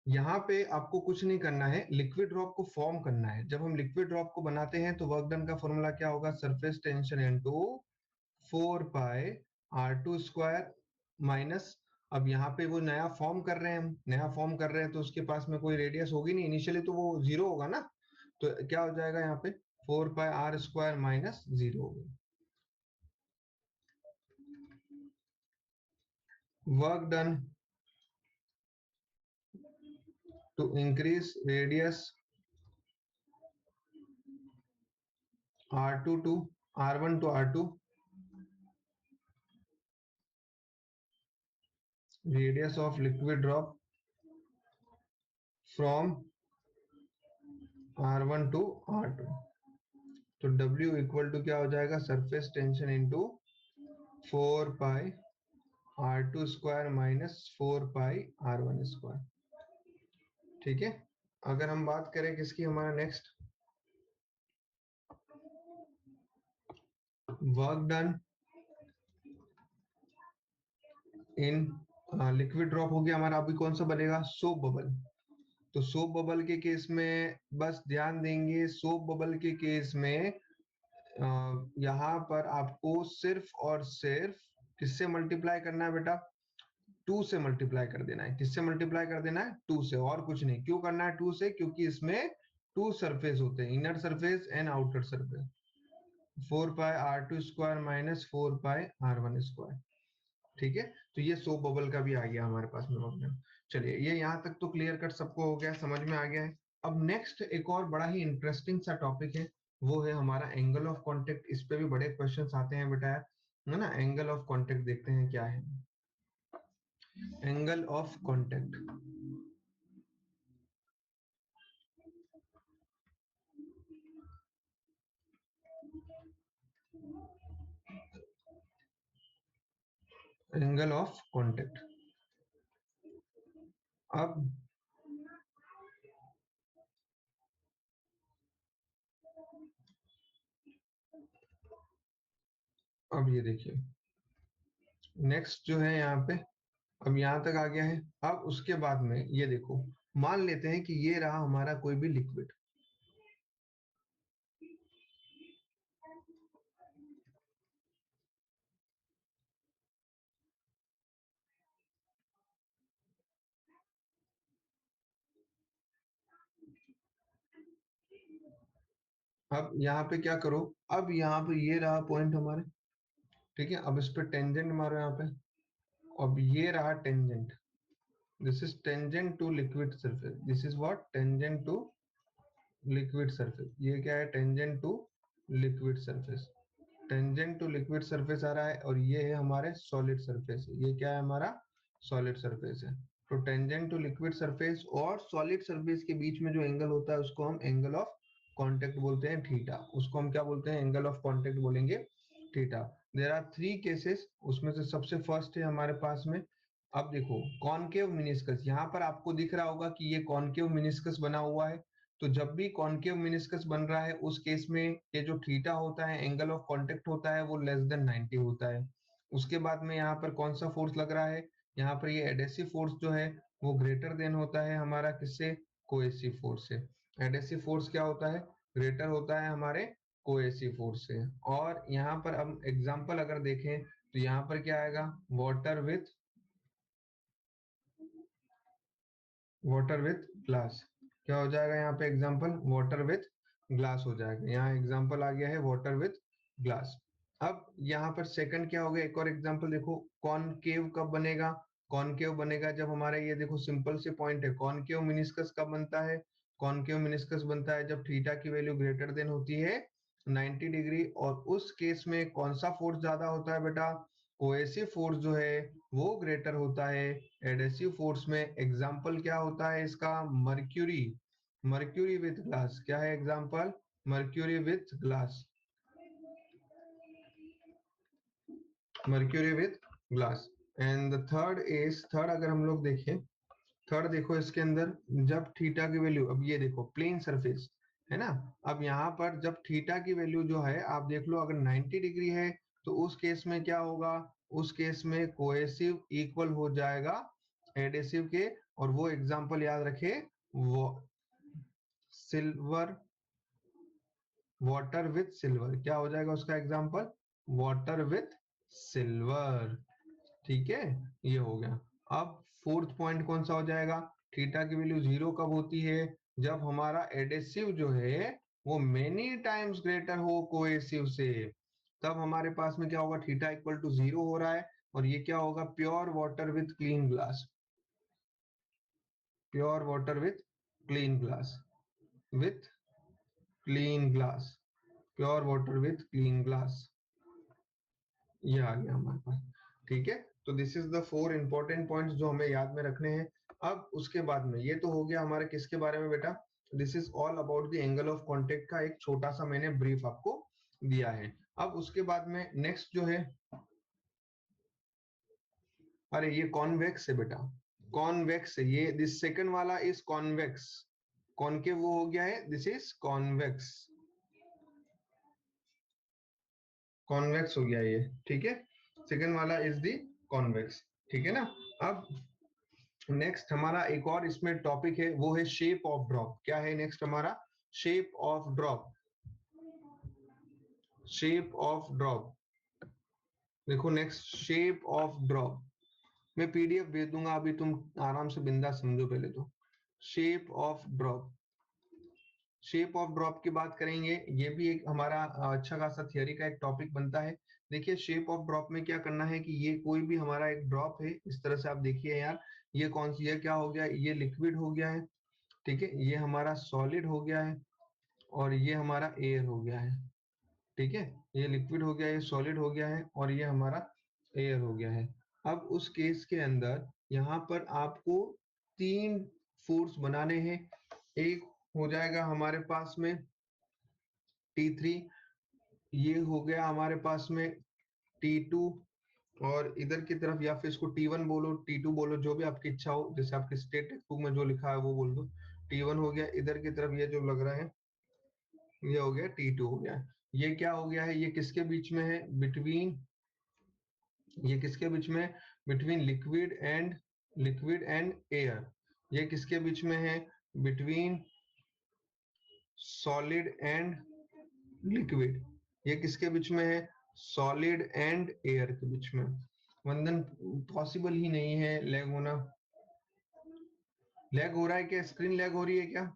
यहाँ पे आपको कुछ नहीं करना है, लिक्विड ड्रॉप को फॉर्म करना है। जब हम लिक्विड ड्रॉप को बनाते हैं तो वर्क डन का फॉर्मूला क्या होगा? सरफेस टेंशन इनटू 4 पाई R2 स्क्वायर माइनस, अब यहाँ पे वो नया फॉर्म कर रहे हैं, हम नया फॉर्म कर रहे हैं तो उसके पास में कोई रेडियस होगी नहीं, इनिशियली तो वो जीरो होगा ना, तो क्या हो जाएगा यहाँ पे? 4 pi R square minus zero होगा। Work done to increase radius R2 to R1 to R2, radius of liquid drop from R1 to R2। तो W इक्वल टू क्या हो जाएगा? सरफेस टेंशन इंटू 4 पाई R2 स्क्वायर माइनस 4 पाई R1 square. ठीक है, अगर हम बात करें किसकी, हमारा next work done in liquid drop हो गया हमारा। अभी कौन सा बनेगा? Soap bubble. तो सोप बबल के केस में बस ध्यान देंगे, सोप बबल के केस में यहाँ पर आपको सिर्फ और सिर्फ किससे मल्टीप्लाई करना है बेटा? 2 से मल्टीप्लाई कर देना है। किससे मल्टीप्लाई कर देना है? 2 से, और कुछ नहीं। क्यों करना है 2 से? क्योंकि इसमें 2 सरफेस होते हैं, inner surface and outer surface. 4 pi R2 square minus 4 pi R1 square. ठीक है, तो ये सोप बबल का भी आ गया हमारे पास में प्रॉब्लम। चलिए, ये यहाँ तक तो क्लियर कट सबको हो गया, समझ में आ गया है। अब नेक्स्ट एक और बड़ा ही इंटरेस्टिंग सा टॉपिक है, वो है हमारा एंगल ऑफ कांटेक्ट। इस पे भी बड़े क्वेश्चंस आते हैं बेटा, है ना। एंगल ऑफ कांटेक्ट देखते हैं क्या है। Angle of contact, angle of contact. अब अब ये देखिए, नेक्स्ट जो है यहाँ पे, अब यहाँ तक आ गया है। अब उसके बाद में ये देखो, मान लेते हैं कि ये रहा हमारा कोई भी लिक्विड। अब यहाँ पे क्या करो? अब यहाँ पे ये रहा पॉइंट हमारे, ठीक है। अब इस पे टेंजेंट मारो यहाँ पे। अब ये रहा tangent, this is tangent to liquid surface. This is what? Tangent to liquid surface. ये क्या है? Tangent to liquid surface. Tangent to liquid surface आ रहा है, और ये है हमारे सॉलिड सरफेस। ये क्या है? हमारा सॉलिड सरफेस है। तो टेंजेंट टू लिक्विड सरफेस और सॉलिड सरफेस के बीच में जो एंगल होता है उसको हम एंगल ऑफ कांटेक्ट बोलते हैं, थीटा। उसको हम क्या बोलते हैं? एंगल ऑफ कांटेक्ट बोलेंगे, थीटा। देयर आर 3 केसेस, उसमें से सबसे फर्स्ट है हमारे पास में, अब देखो, कॉनकेव मिनिस्कस। यहाँ पर आपको दिख रहा होगा कि ये कॉनकेव मिनिस्कस बना हुआ है। तो जब भी कॉनकेव मिनिस्कस बन रहा है उस केस में ये जो थीटा होता है, एंगल ऑफ कांटेक्ट होता है, वो लेस देन 90 होता है। उसके बाद में यहाँ पर कौन सा फोर्स लग रहा है? यहाँ पर ये एडेसिव फोर्स जो है वो ग्रेटर देन होता है हमारा किससे? कोएसिव फोर्स से। एडेसिव फोर्स क्या होता है? ग्रेटर होता है हमारे कोएसिव फोर्स से। और यहाँ पर अब एग्जांपल अगर देखें तो यहाँ पर क्या आएगा, वाटर विथ ग्लास। क्या हो जाएगा यहाँ पे एग्जांपल, वाटर विथ ग्लास हो जाएगा। यहाँ एग्जांपल आ गया है वाटर विथ ग्लास। अब यहाँ पर सेकंड क्या हो गया, एक और एग्जांपल देखो, कॉनकेव कब बनेगा, कॉनकेव बनेगा जब हमारा ये देखो सिंपल से पॉइंट है, कॉनकेव मिनिस्कस कब बनता है, कॉनकेव मिनिस्कस बनता है जब थीटा की वैल्यू ग्रेटर देन होती है 90 डिग्री। और उस केस में कौन सा फोर्स ज्यादा होता है बेटा, कोएसिव फोर्स जो है वो ग्रेटर होता है एडेसिव फोर्स में। एग्जाम्पल क्या होता है इसका, मर्क्यूरी, मर्क्यूरी विथ ग्लास। क्या है example, mercury with glass, mercury with glass. And the third is, third अगर हम लोग देखें, थर्ड देखो इसके अंदर जब थीटा की वैल्यू, अब ये देखो प्लेन सरफेस है ना, अब यहाँ पर जब थीटा की वैल्यू जो है आप देख लो अगर 90 डिग्री है तो उस केस में क्या होगा, उस केस में कोएसिव इक्वल हो जाएगा एडेसिव के। और वो एग्जांपल याद रखे, वो सिल्वर, वाटर विथ सिल्वर, क्या हो जाएगा उसका एग्जांपल, वाटर विथ सिल्वर। ठीक है, ये हो गया। अब फोर्थ पॉइंट कौन सा हो जाएगा, थीटा की वैल्यू 0 कब होती है, जब हमारा एडेसिव जो है वो मेनी टाइम्स ग्रेटर हो कोएसिव से, तब हमारे पास में क्या होगा, थीटा इक्वल टू 0 हो रहा है। और ये क्या होगा, pure water with clean glass, pure water with clean glass, with clean glass, pure water with clean glass, ये आ गया हमारे पास। ठीक है, तो this is the 4 important points जो हमें याद में रखने हैं। अब उसके बाद में ये तो हो गया हमारे किसके बारे में बेटा, this is all about the angle of contact का एक छोटा सा मैंने ब्रीफ आपको दिया है। अब उसके बाद में नेक्स्ट जो है, अरे ये कॉन्वेक्स है बेटा, कॉन्वेक्स है ये, दिस सेकंड वाला इज कॉन्वेक्स, कॉनकेव वो हो गया है, दिस इज कॉन्वेक्स, कॉन्वेक्स हो गया ये। ठीक है, सेकंड वाला इज दी कॉन्वेक्स। ठीक है ना। अब नेक्स्ट हमारा एक और इसमें टॉपिक है, वो है शेप ऑफ ड्रॉप। क्या है नेक्स्ट हमारा, shape of drop, shape of drop. देखो नेक्स्ट शेप ऑफ ड्रॉप, मैं पीडीएफ भेज दूंगा, अभी तुम आराम से बिंदास समझो पहले तो। Shape of drop, shape of drop की बात करेंगे, ये भी एक हमारा अच्छा खासा थियोरी का एक टॉपिक बनता है। देखिए शेप ऑफ ड्रॉप में क्या करना है कि ये कोई भी हमारा एक ड्रॉप है, इस तरह से आप देखिए यार, ये कौन सी है, क्या हो गया, ये लिक्विड हो गया है, ठीक है, ये हमारा सॉलिड हो गया है, और ये हमारा एयर हो गया है। ठीक है, ये लिक्विड हो गया, ये सॉलिड हो गया है, और ये हमारा एयर हो गया है। अब उस केस के अंदर यहाँ पर आपको 3 फोर्स बनाने हैं। एक हो जाएगा हमारे पास में T3, ये हो गया हमारे पास में T2, और इधर की तरफ या फिर इसको T1 बोलो, T2 बोलो, जो भी आपकी इच्छा हो, जैसे आपके स्टेट बुक में जो लिखा है वो बोल दो। T1 हो गया, इधर की तरफ ये जो लग रहा है ये हो गया T2 हो गया। ये क्या हो गया है, ये किसके बीच में है, बिटवीन, ये किसके बीच में, बिटवीन लिक्विड एंड एयर। ये किसके बीच में है, बिटवीन सॉलिड एंड लिक्विड। ये किसके बीच में है, सॉलिड एंड एयर के बीच में। वंदन पॉसिबल ही नहीं है लैग होना, लैग हो रहा है क्या, स्क्रीन लैग हो रही है क्या,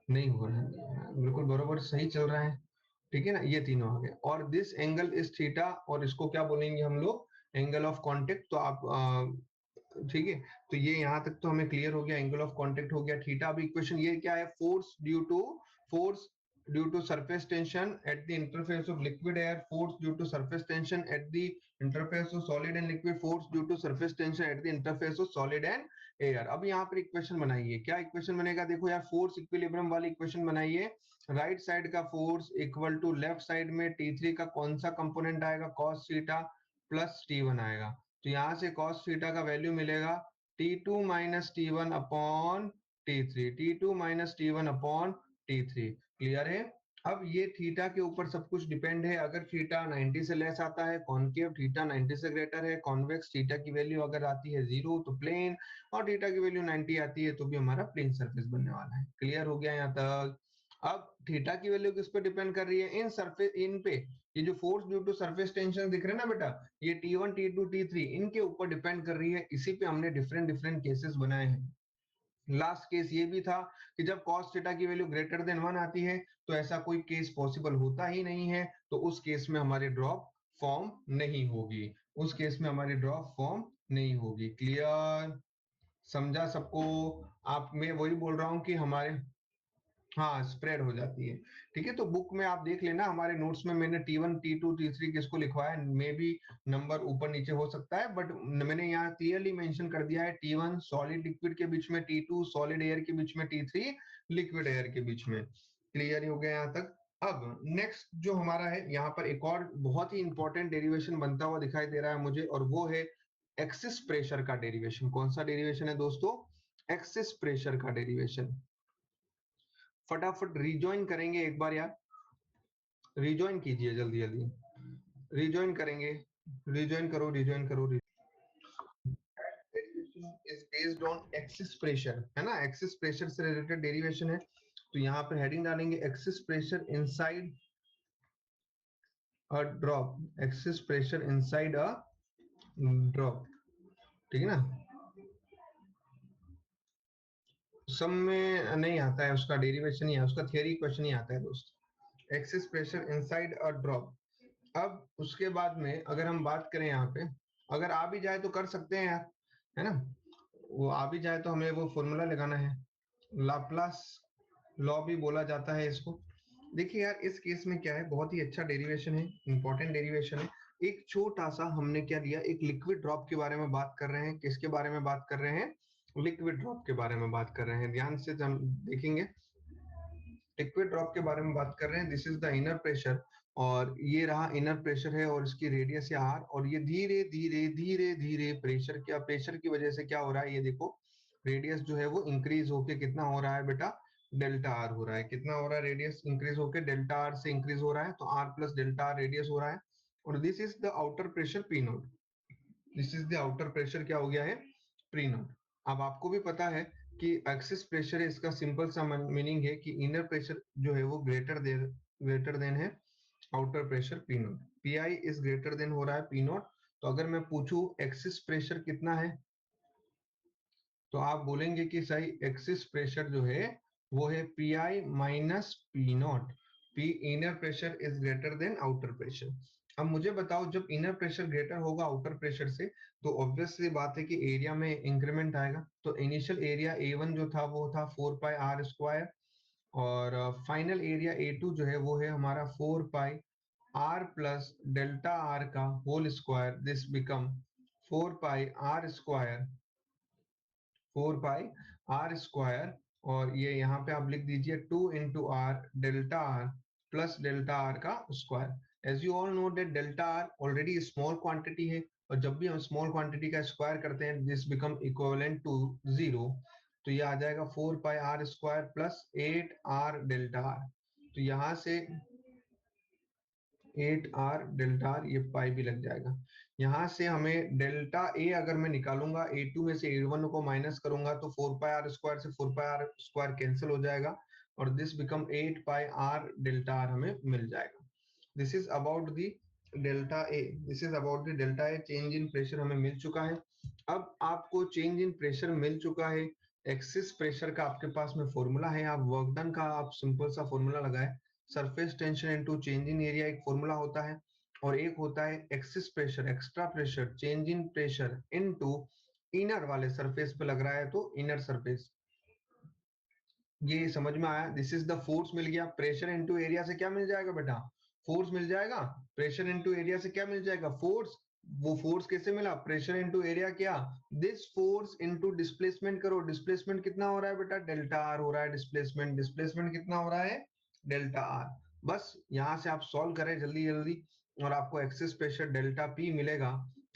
नहीं हो रहा है, बिल्कुल बरोबर सही चल रहा है। ठीक है ना, ये तीनों आ गए, और दिस एंगल इज थीटा, और इसको क्या बोलेंगे हम लोग, एंगल ऑफ कांटेक्ट। तो आप ठीक है, तो ये यहाँ तक तो हमें क्लियर हो गया, एंगल ऑफ कांटेक्ट हो गया थीटा। अब इक्वेशन ये क्या है, force due to surface tension at the interface of liquid air, force due to surface tension at the interface of solid and liquid, force due to surface tension at the interface of solid and air. अब यहाँ पर equation बनाइए, क्या equation बनेगा, देखो यार force equilibrium वाली equation बनाइए। राइट साइड का force equal to left side में T3 का कौन सा कंपोनेंट आएगा, cos थीटा प्लस T1 आएगा। तो यहाँ से cos थीटा का वैल्यू मिलेगा T2 minus T1 upon T3, T2 minus T1 upon T3। Clear है। अब ये थीटा के ऊपर सब कुछ डिपेंड है, अगर थीटा 90 से लेस आता है कॉनकेव, थीटा 90 से ग्रेटर है कॉन्वेक्स, थीटा की वैल्यू अगर आती है 0 तो प्लेन, और थीटा की वैल्यू 90 आती है तो भी हमारा प्लेन सरफेस बनने वाला है। क्लियर हो गया यहाँ तक। अब थीटा की वैल्यू किस पे डिपेंड कर रही है? इन सरफेस, इन पे, ये जो force due to surface tension दिख रहे हैं ना बेटा, ये T1 T2 T3 इनके ऊपर डिपेंड कर रही है। इसी पे हमने डिफरेंट डिफरेंट केसेस बनाए हैं। लास्ट केस ये भी था कि जब cos थीटा की वैल्यू ग्रेटर देन 1 आती है तो ऐसा कोई केस पॉसिबल होता ही नहीं है, तो उस केस में हमारी ड्रॉप फॉर्म नहीं होगी, उस केस में हमारी ड्रॉप फॉर्म नहीं होगी। क्लियर? समझा सबको? आप, मैं वही बोल रहा हूं कि हमारे, हाँ, स्प्रेड हो जाती है। ठीक है, तो बुक में आप देख लेना, हमारे नोट्स में मैंने T1 T2 T3 किसको लिखवाया है, मे भी नंबर ऊपर नीचे हो सकता है, बट मैंने यहाँ क्लियरली मेंशन कर दिया है T1 सॉलिड लिक्विड के बीच में, T2 सॉलिड एयर के बीच में, T3 लिक्विड एयर के बीच में। क्लियर हो गया यहाँ तक? अब नेक्स्ट जो हमारा है, यहाँ पर एक और बहुत ही इंपॉर्टेंट डेरिवेशन बनता हुआ दिखाई दे रहा है मुझे, और वो है एक्सिस प्रेशर का डेरिवेशन। कौन सा डेरिवेशन है दोस्तों? एक्सिस प्रेशर का डेरिवेशन। फटाफट रिजॉइन करेंगे एक बार यार, रिजॉइन कीजिए जल्दी जल्दी, रिजॉइन करेंगे, रिजॉइन करो, रिजॉइन करो। Derivation is based on axis pressure, है ना, एक्सिस प्रेशर से रिलेटेड डेरिवेशन है। तो यहाँ पे हेडिंग डालेंगे axis pressure inside a drop, axis pressure inside a drop. ठीक है ना, सब में नहीं आता है उसका डेरिवेशन ही है, उसका थियरी क्वेश्चन ही आता है दोस्त, axis pressure inside a drop. अब उसके बाद में अगर हम बात करें यहाँ पे, अगर आ भी जाए तो कर सकते हैं यार, है ना, वो आ भी जाए तो हमें वो फॉर्मूला लगाना है, लाप्लास लॉ भी बोला जाता है इसको। देखिए यार, इस केस में क्या है, बहुत ही अच्छा डेरिवेशन है, इंपॉर्टेंट डेरिवेशन है। एक छोटा सा हमने क्या लिया, एक लिक्विड ड्रॉप के बारे में बात कर रहे हैं। किसके बारे में बात कर रहे हैं? लिक्विड ड्रॉप के बारे में बात कर रहे हैं। ध्यान से हम देखेंगे, लिक्विड ड्रॉप के बारे में बात कर रहे हैं। This is the inner pressure, और ये रहा इनर प्रेशर है, और इसकी रेडियस है आर, और ये धीरे धीरे धीरे धीरे प्रेशर, क्या प्रेशर की वजह से क्या हो रहा है, ये देखो, रेडियस जो है वो इंक्रीज होके कितना हो रहा है बेटा, डेल्टा आर हो रहा है। कितना हो रहा है? रेडियस इंक्रीज होके डेल्टा आर से इंक्रीज हो रहा है, तो R plus delta R radius हो रहा है। और this is the outer pressure P naught, this is the outer pressure क्या हो गया है, प्री नोट। अब आपको भी पता है कि एक्सिस प्रेशर है, इसका सिंपल सा मीनिंग है कि इनर प्रेशर जो है वो ग्रेटर देन है outer pressure P note. P I is greater than हो रहा है पी नोट। तो अगर मैं पूछूं एक्सिस प्रेशर कितना है, तो आप बोलेंगे कि सही एक्सिस प्रेशर जो है वो है P I minus P not. P inner pressure is greater than outer pressure. अब मुझे बताओ, जब इनर प्रेशर ग्रेटर होगा आउटर प्रेशर से, तो ऑब्वियसली बात है कि एरिया में इंक्रीमेंट आएगा। तो इनिशियल एरिया A1 जो था वो था 4 पाई आर स्क्वायर, और फाइनल एरिया A2 जो है वो है हमारा 4 pi r plus delta r का whole square. This become 4 pi are square, 4 pi are square, और ये यहाँ पे आप लिख दीजिए 2 into r delta r plus delta r का square. As you all know that delta r already small quantity है, और जब भी हम स्मॉल क्वांटिटी का स्क्वायर करते हैं दिस बिकम इक्विवेलेंट टू 0। तो ये आ जाएगा 4 pi are square plus 8 r delta r. तो यहाँ से 8 आर डेल्टा आर, ये पाई भी लग जाएगा। यहाँ से हमें डेल्टा ए अगर मैं निकालूंगा, A2 में से A1 को माइनस करूंगा, तो 4 पाई आर स्क्वायर से 4 पाई आर स्क्वायर कैंसिल हो जाएगा, और this become 8 pi are delta are हमें मिल जाएगा। This is about the delta A, this is about the delta A. Change in pressure हमें मिल चुका है। अब आपको चेंज इन प्रेशर मिल चुका है, एक्सिस प्रेशर का आपके पास में फॉर्मूला है, आप वर्क डन का आप सिंपल सा फॉर्मूला लगाए, surface tension into change in area एक फॉर्मूला होता है, और एक होता है axis pressure, extra pressure, change in pressure into inner वाले सरफेस पे लग रहा है तो इनर सरफेस। ये समझ में आया? दिस इज द फोर्स मिल गया, प्रेशर इनटू एरिया से क्या मिल जाएगा बेटा, फोर्स मिल जाएगा। प्रेशर इनटू एरिया से क्या मिल जाएगा, फोर्स। वो फोर्स कैसे मिला, प्रेशर इनटू एरिया, क्या, दिस फोर्स इनटू डिस्प्लेसमेंट करो, डिस्प्लेसमेंट कितना हो रहा है बेटा, डेल्टा आर हो रहा है डिस्प्लेसमेंट, डिस्प्लेसमेंट कितना हो रहा है, डेल्टा आर। बस यहाँ से आप सॉल्व करें जल्दी जल्दी, और आपको एक्सिस प्रेशर डेल्टा पी मिलेगा।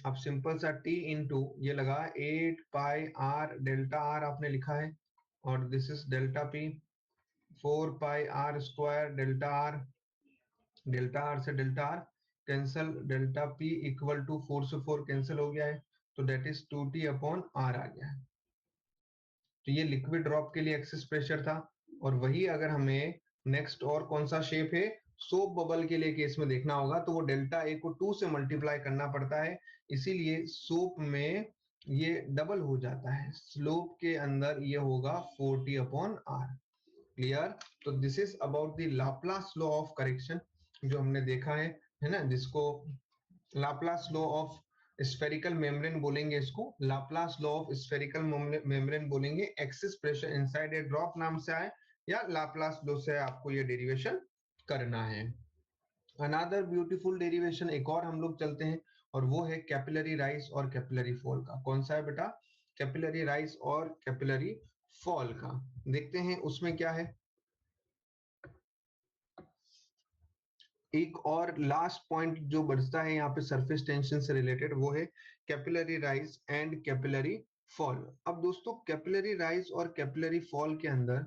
अब सिंपल सा टी इंटू ये लगा 8 पाई आर डेल्टा आर आपने लिखा है, और this is delta p 4 pi are square delta r, delta are से delta r cancel, delta p equal to 4 से 4 कैंसिल हो गया है, तो that is 2t upon r आ गया है। तो ये लिक्विड ड्रॉप के लिए एक्सिस प्रेशर था, और वही अगर हमें नेक्स्ट और कौन सा शेप है, सोप बबल के लिए केस में देखना होगा तो वो डेल्टा ए को 2 से मल्टीप्लाई करना पड़ता है, इसीलिए सोप में ये डबल हो जाता है, स्लोप के अंदर ये होगा 40/r। क्लियर? तो this is about the Laplace law of correction जो हमने देखा है ना, जिसको Laplace law of spherical membrane बोलेंगे, इसको Laplace law of spherical membrane बोलेंगे। Excess pressure inside a drop नाम से आए या लाप्लास लॉ से आपको ये डेरिवेशन करना है। अनदर ब्यूटीफुल डेरिवेशन एक और हम लोग चलते हैं और वो है कैपिलरी राइज और कैपिलरी फॉल का। कौन सा है बेटा? कैपिलरी राइज और कैपिलरी फॉल का। देखते हैं उसमें क्या है। एक और लास्ट पॉइंट जो बचता है यहाँ पे सरफेस टेंशन से रिलेटेड, वो है capillary rise and capillary fall. अब दोस्तों कैपिलरी राइज और कैपिलरी फॉल के अंदर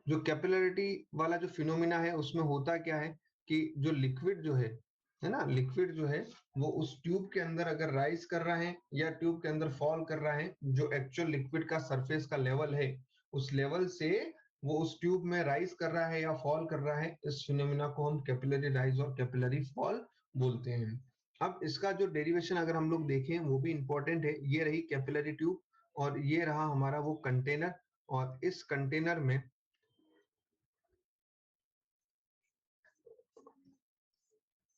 जो कैपिलरिटी वाला जो फिनोमिना है उसमें होता क्या है कि जो लिक्विड जो है ना, लिक्विड जो है वो उस ट्यूब के अंदर अगर राइज कर रहा है या ट्यूब के अंदर फॉल कर रहा है, जो एक्चुअल लिक्विड का सरफेस का लेवल है उस लेवल से वो उस ट्यूब में राइज कर रहा है या फॉल कर रहा है, इस फिनोमिना को हम कैपिलरी राइज और कैपिलरी फॉल बोलते हैं। अब इसका जो डेरिवेशन अगर हम लोग देखें वो भी इंपॉर्टेंट है। ये रही कैपिलरी ट्यूब और ये रहा हमारा वो कंटेनर, और इस कंटेनर में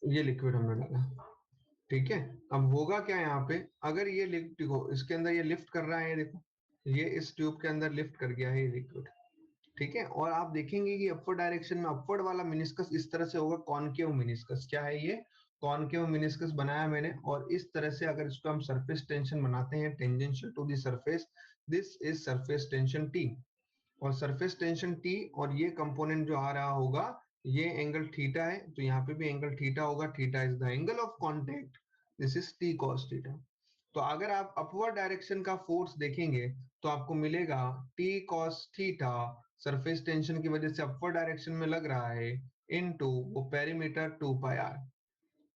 ये लिक्विड हमने डाला, ठीक है। अब होगा क्या यहाँ पे, अगर ये लिफ्ट देखो इसके अंदर ये लिफ्ट कर रहा है, देखो ये इस ट्यूब के अंदर लिफ्ट कर गया है ये लिक्विड, ठीक है। और आप देखेंगे कि अपवर्ड डायरेक्शन में अपवर्ड वाला मिनिस्कस इस तरह से होगा, कॉनकेव मिनिस्कस। क्या है ये? कॉनकेव मिनिस्कस बनाया मैंने, और इस तरह से अगर इसको हम सरफेस टेंशन बनाते हैं tangential to the surface, this is surface tension T. और सरफेस टेंशन टी और ये कंपोनेंट जो आ रहा होगा ये एंगल थीटा है, तो यहाँ पे भी एंगल थीटा होगा। Theta is the angle of contact, this is T cos theta. तो अगर आप अपवर्ड डायरेक्शन का फोर्स देखेंगे तो आपको मिलेगा T cos theta, surface tension की वजह से अपवर्ड डायरेक्शन में लग रहा है, इनटू वो पेरीमीटर 2πr।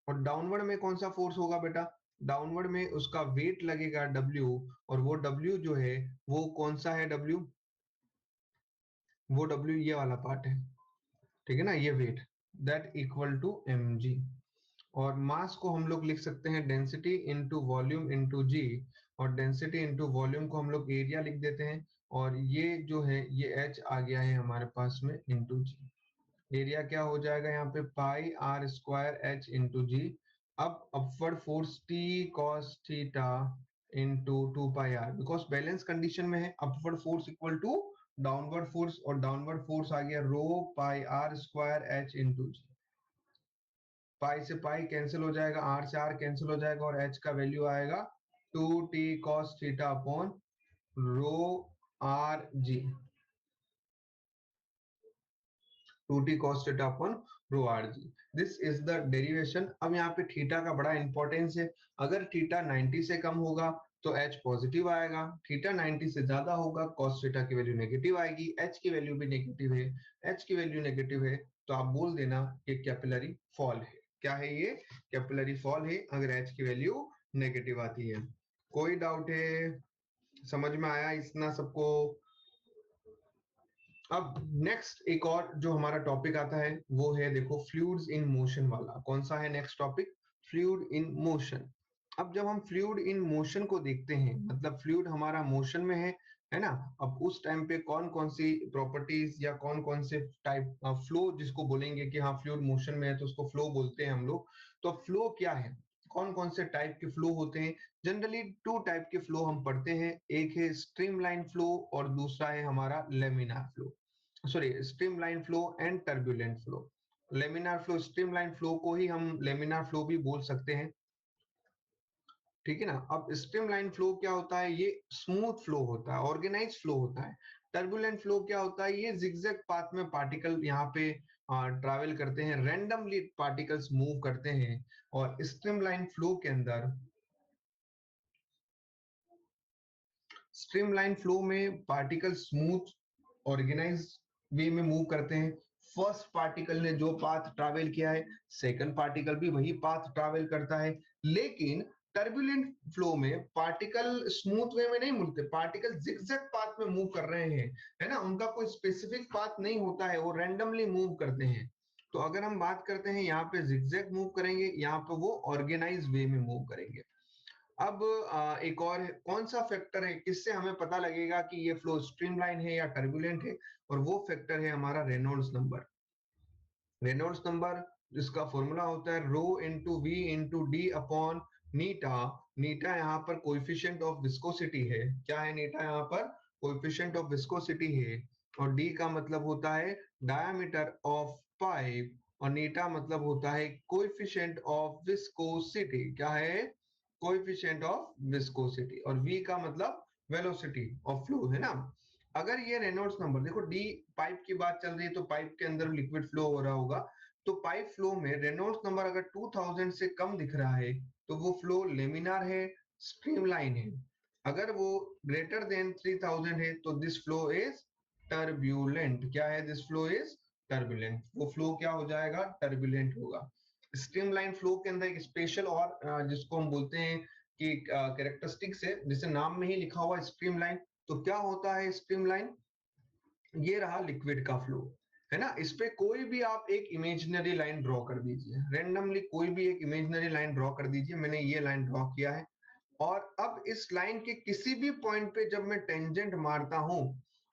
और डाउनवर्ड में कौन सा फोर्स होगा बेटा? डाउनवर्ड में उसका वेट लगेगा W, और वो W जो है वो कौन सा है W? वो W ये वाला पार्ट है, ठीक है ना, ये weight, that equal to mg। और मास को हम लोग लिख सकते हैं density into volume into G, और डेंसिटी इंटू वॉल्यूम को हम लोग एरिया लिख देते हैं, और ये जो है ये h आ गया है हमारे पास में इंटू जी। एरिया क्या हो जाएगा यहाँ पे, pi are square H into G. अब upward force T cos theta into 2πr, because balance condition में है, upward force equal to downward force, और डाउनवर्ड फोर्स आ गया rho pi are square H into G. Pi से pi cancel हो जाएगा, are से आर कैंसिल हो जाएगा, और एच का वैल्यू आएगा 2t cos theta upon rho R G, 2t cos theta upon rho R G. This is the derivation. अब यहाँ पे थीटा का बड़ा इंपॉर्टेंस है, अगर थीटा 90 से कम होगा तो h पॉजिटिव आएगा, थीटा 90 से ज्यादा होगा cos थीटा की वैल्यू नेगेटिव आएगी, h की वैल्यू भी नेगेटिव है, h की वैल्यू नेगेटिव है तो आप बोल देना ये कैपिलरी फॉल है। क्या है ये? कैपिलरी फॉल है अगर h की वैल्यू नेगेटिव आती है। कोई डाउट है? समझ में आया इतना सबको? अब नेक्स्ट एक और जो हमारा टॉपिक आता है वो है, देखो फ्लूइड्स इन मोशन वाला। कौन सा है next topic? Fluid in motion. अब जब हम फ्लूइड इन मोशन को देखते हैं, मतलब फ्लूइड हमारा मोशन में है ना, अब उस टाइम पे कौन कौन सी प्रॉपर्टीज या कौन कौन से टाइप फ्लो जिसको बोलेंगे कि हाँ फ्लूइड मोशन में है तो उसको फ्लो बोलते हैं हम लोग। तो फ्लो क्या है, कौन कौन से टाइप के फ्लो होते हैं? जनरली टू टाइप के फ्लो हम पढ़ते हैं, एक है स्ट्रीमलाइन फ्लो और दूसरा है हमारा laminar flow, sorry streamline flow and turbulent flow. Laminar flow, streamline flow को ही हम लेमिनार फ्लो भी बोल सकते हैं, ठीक है ना। अब स्ट्रीमलाइन फ्लो क्या होता है? ये स्मूथ फ्लो होता है, ऑर्गेनाइज फ्लो होता है। टर्बुलेंट फ्लो क्या होता है? ये जिगजैग पाथ में पार्टिकल यहाँ पे ट्रैवल करते हैं, रैंडमली पार्टिकल्स मूव करते हैं। और स्ट्रीमलाइन फ्लो के अंदर, स्ट्रीमलाइन फ्लो में पार्टिकल स्मूथ ऑर्गेनाइज वे में मूव करते हैं। फर्स्ट पार्टिकल ने जो पाथ ट्रैवल किया है सेकंड पार्टिकल भी वही पाथ ट्रैवल करता है, लेकिन टर्बुलेंट फ्लो में पार्टिकल स्मूथ वे में नहीं मुड़ते, पार्टिकल जिगजैग पाथ में मूव कर रहे हैं, है ना, उनका कोई स्पेसिफिक पाथ नहीं होता है, वो रैंडमली मूव करते हैं। तो अगर हम बात करते हैं यहाँ पे जिगजैग मूव करेंगे, यहाँ पे वो ऑर्गेनाइज वे में मूव करेंगे। अब एक और कौन सा फैक्टर है किससे हमें पता लगेगा कि ये फ्लो स्ट्रीमलाइन है या टर्बुलेंट है, और वो फैक्टर है हमारा रेनॉल्ड्स नंबर। रेनॉल्ड्स नंबर जिसका फॉर्मूला होता है rho into v into d upon eta. Eta यहाँ पर कोएफिशिएंट ऑफ विस्कोसिटी है। क्या है नीटा यहाँ पर? कोएफिशिएंट ऑफ विस्कोसिटी है। और डी का मतलब होता है डायमीटर ऑफ पाइप, और नीटा मतलब होता है कोएफिशिएंट ऑफ विस्कोसिटी। क्या है? Coefficient of viscosity. और वी का मतलब वेलोसिटी ऑफ फ्लो, है ना। अगर ये रेनॉल्ड्स नंबर देखो, डी पाइप की बात चल रही है तो पाइप के अंदर लिक्विड फ्लो हो रहा होगा, तो पाइप फ्लो में रेनॉल्ड्स नंबर अगर 2000 से कम दिख रहा है तो वो फ्लो लेमिनार है, स्ट्रीमलाइन है। अगर वो ग्रेटर देन 3000 है तो दिस फ्लो इज टर्बुलेंट। क्या है? This flow is turbulent. वो फ्लो क्या हो जाएगा? टर्बुलेंट होगा। स्ट्रीमलाइन फ्लो के अंदर एक स्पेशल और जिसको हम बोलते हैं कि कैरेक्टरिस्टिक्स है, जिसे नाम में ही लिखा हुआ स्ट्रीमलाइन। तो क्या होता है स्ट्रीमलाइन? ये रहा लिक्विड का फ्लो, है ना। इस पे कोई भी आप एक इमेजिनरी लाइन ड्रॉ कर दीजिए, रेंडमली कोई भी एक इमेजिनरी लाइन ड्रॉ कर दीजिए। मैंने ये लाइन ड्रॉ किया है, और अब इस लाइन के किसी भी पॉइंट पे जब मैं टेंजेंट मारता हूं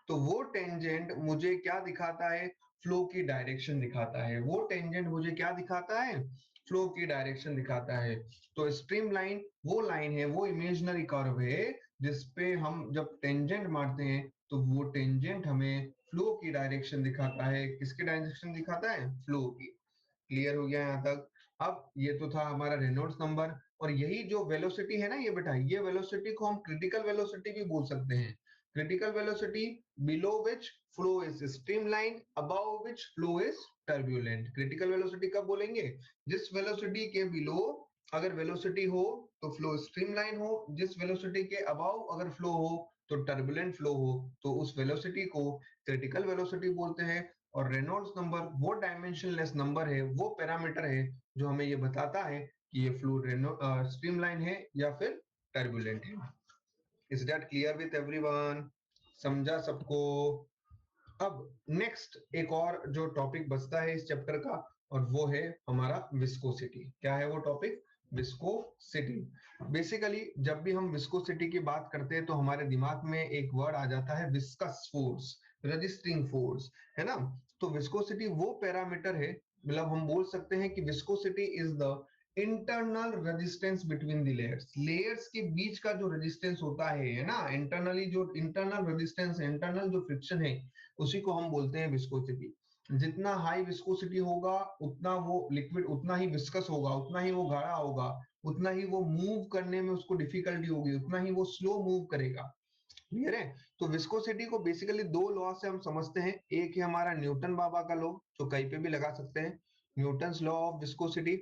तो वो टेंजेंट मुझे क्या दिखाता है? फ्लो की डायरेक्शन दिखाता है। वो टेंजेंट मुझे क्या दिखाता है? फ्लो की डायरेक्शन दिखाता है। तो स्ट्रीम लाइन वो लाइन है, वो इमेजिनरी कर्व है जिसपे हम जब टेंजेंट मारते हैं तो वो टेंजेंट हमें फ्लो की डायरेक्शन दिखाता है। किसकी डायरेक्शन दिखाता है? फ्लो की। क्लियर हो गया यहाँ तक? अब ये तो था हमारा रेनॉल्ड्स नंबर, और यही जो वेलोसिटी है ना ये बेटा, ये वेलोसिटी को हम क्रिटिकल वेलोसिटी भी बोल सकते हैं। Critical velocity below which flow is streamline, above which flow is turbulent. Critical velocity कब बोलेंगे? जिस वेलोसिटी के बिलो अगर वेलोसिटी हो तो फ्लो स्ट्रीमलाइन हो, जिस वेलोसिटी के अबव अगर फ्लो हो तो टर्बुलेंट फ्लो हो, तो उस वेलोसिटी को क्रिटिकल वेलोसिटी बोलते हैं। और रेनॉल्ड्स नंबर वो डायमेंशनलेस नंबर है, वो पैरामीटर है जो हमें ये बताता है कि ये फ्लूइड स्ट्रीमलाइन है या फिर टर्बुलेंट है। Is that clear with everyone? समझा सबको? अब नेक्स्ट एक और जो टॉपिक बचता है इस चैप्टर का, और वो है हमारा विस्कोसिटी। क्या है वो टॉपिक? विस्कोसिटी। बेसिकली जब भी हम विस्कोसिटी की बात करते हैं तो हमारे दिमाग में एक वर्ड आ जाता है विस्कस फोर्स, रजिस्टिंग फोर्स, है ना। तो विस्कोसिटी वो पैरामीटर है, मतलब हम बोल सकते हैं कि viscosity is the internal resistance between the layers. Layers के बीच का जो रेजिस्टेंस होता है ना, इंटरनली जो इंटरनल रेजिस्टेंस है, इंटरनल जो फ्रिक्शन है, उसी को हम बोलते हैं विस्कोसिटी। जितना हाई विस्कोसिटी होगा उतना वो लिक्विड उतना ही विस्कस होगा, उतना ही वो गाढ़ा होगा, उतना ही वो मूव करने में उसको डिफिकल्टी होगी, उतना ही वो स्लो मूव करेगा। क्लियर है? तो विस्कोसिटी को बेसिकली दो लॉ से हम समझते हैं। एक है हमारा न्यूटन बाबा का लॉ, जो कहीं पे भी लगा सकते हैं, Newton's law of viscosity.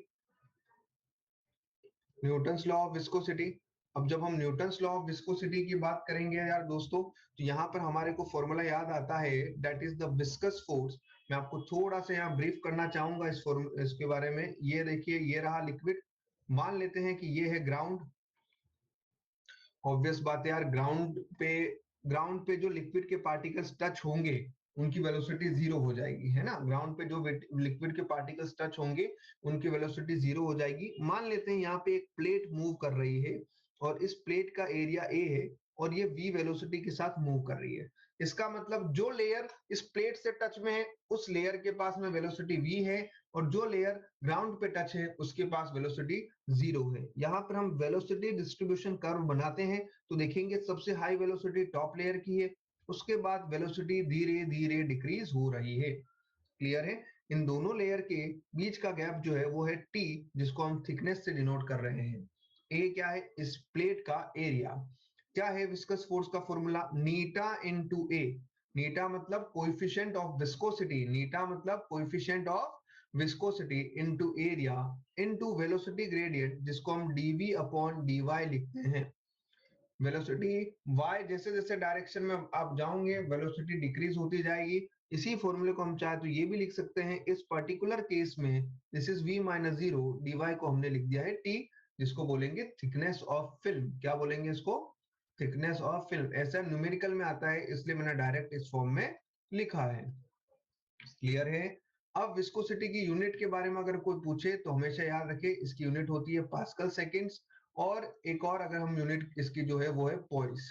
Newton's law of viscosity. अब जब हम न्यूटन्स लॉ ऑफ विस्कोसिटी की बात करेंगे यार दोस्तों, तो यहाँ पर हमारे को फॉर्मूला याद आता है, that is the viscous force. मैं आपको थोड़ा सा यहाँ ब्रीफ करना चाहूंगा इसके बारे में। ये देखिए, ये रहा लिक्विड। मान लेते हैं कि ये है ग्राउंड। ऑब्वियस बात है यार, ग्राउंड पे जो लिक्विड के पार्टिकल्स टच होंगे उनकी वेलोसिटी जीरो हो जाएगी, है ना। ग्राउंड पे जो लिक्विड के पार्टिकल्स टच होंगे उनकी वेलोसिटी जीरो हो जाएगी। मान लेते हैं यहाँ पे एक प्लेट मूव कर रही है, और इस प्लेट का एरिया ए है, और ये v वेलोसिटी के साथ मूव कर रही है। इसका मतलब जो लेयर इस प्लेट से टच में है उस लेयर के पास में वेलोसिटी v है, और जो लेयर ग्राउंड पे टच है उसके पास वेलोसिटी जीरो है। यहाँ पर हम वेलोसिटी डिस्ट्रीब्यूशन कर्व बनाते हैं तो देखेंगे सबसे हाई वेलोसिटी टॉप लेयर की है, उसके बाद वेलोसिटी धीरे धीरे डिक्रीज हो रही है। क्लियर है? इन दोनों लेयर के बीच का गैप जो है वो है टी, जिसको हम थिकनेस से डिनोट कर रहे हैं। ए क्या है? इस प्लेट का एरिया। क्या है विस्कस फोर्स का फॉर्मूला? नीटा इनटू ए। नीटा मतलब कोएफिशिएंट ऑफ विस्कोसिटी, नीटा मतलब coefficient of viscosity into area into velocity gradient, जिसको हम डीवी अपॉन डीवाई लिखते हैं। वेलोसिटी y जैसे जैसे डायरेक्शन में आप जाओगे वेलोसिटी डिक्रीज होती जाएगी। इसी फॉर्मूले को हम चाहे तो ये भी लिख सकते हैं, इस पर्टिकुलर केस में this is v minus zero, dy को हमने लिख दिया है t, जिसको बोलेंगे थिकनेस ऑफ फिल्म। क्या बोलेंगे इसको? Thickness of film. ऐसा न्यूमेरिकल में आता है, इसलिए मैंने डायरेक्ट इस फॉर्म में लिखा है। क्लियर है? अब विस्कोसिटी की यूनिट के बारे में अगर कोई पूछे तो हमेशा याद रखे इसकी यूनिट होती है पास्कल सेकेंड्स, और एक और अगर हम यूनिट इसकी जो है वो है पॉइस।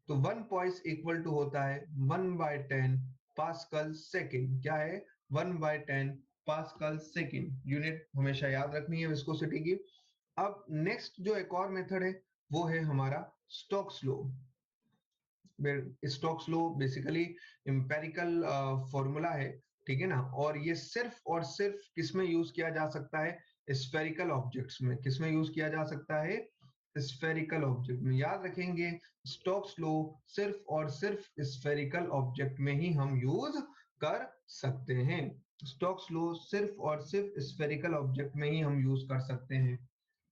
तो 1 पॉइस इक्वल टू होता है 1/10 पास्कल सेकेंड। क्या है? 1/10 पास्कल सेकेंड। यूनिट हमेशा याद रखनी है विस्कोसिटी की। अब नेक्स्ट जो एक और मेथड है वो है हमारा Stokes law. Stokes law basically empirical formula है, ठीक है ना। और ये सिर्फ और सिर्फ किसमें यूज किया जा सकता है? स्फेरिकल ऑब्जेक्ट्स में। किसमें यूज किया जा सकता है? स्फेरिकल ऑब्जेक्ट में। याद रखेंगे स्टोक्स लॉ सिर्फ और सिर्फ स्फेरिकल ऑब्जेक्ट में ही हम यूज कर सकते हैं। स्टोक्स लॉ सिर्फ और सिर्फ स्फेरिकल ऑब्जेक्ट में ही हम यूज कर सकते हैं।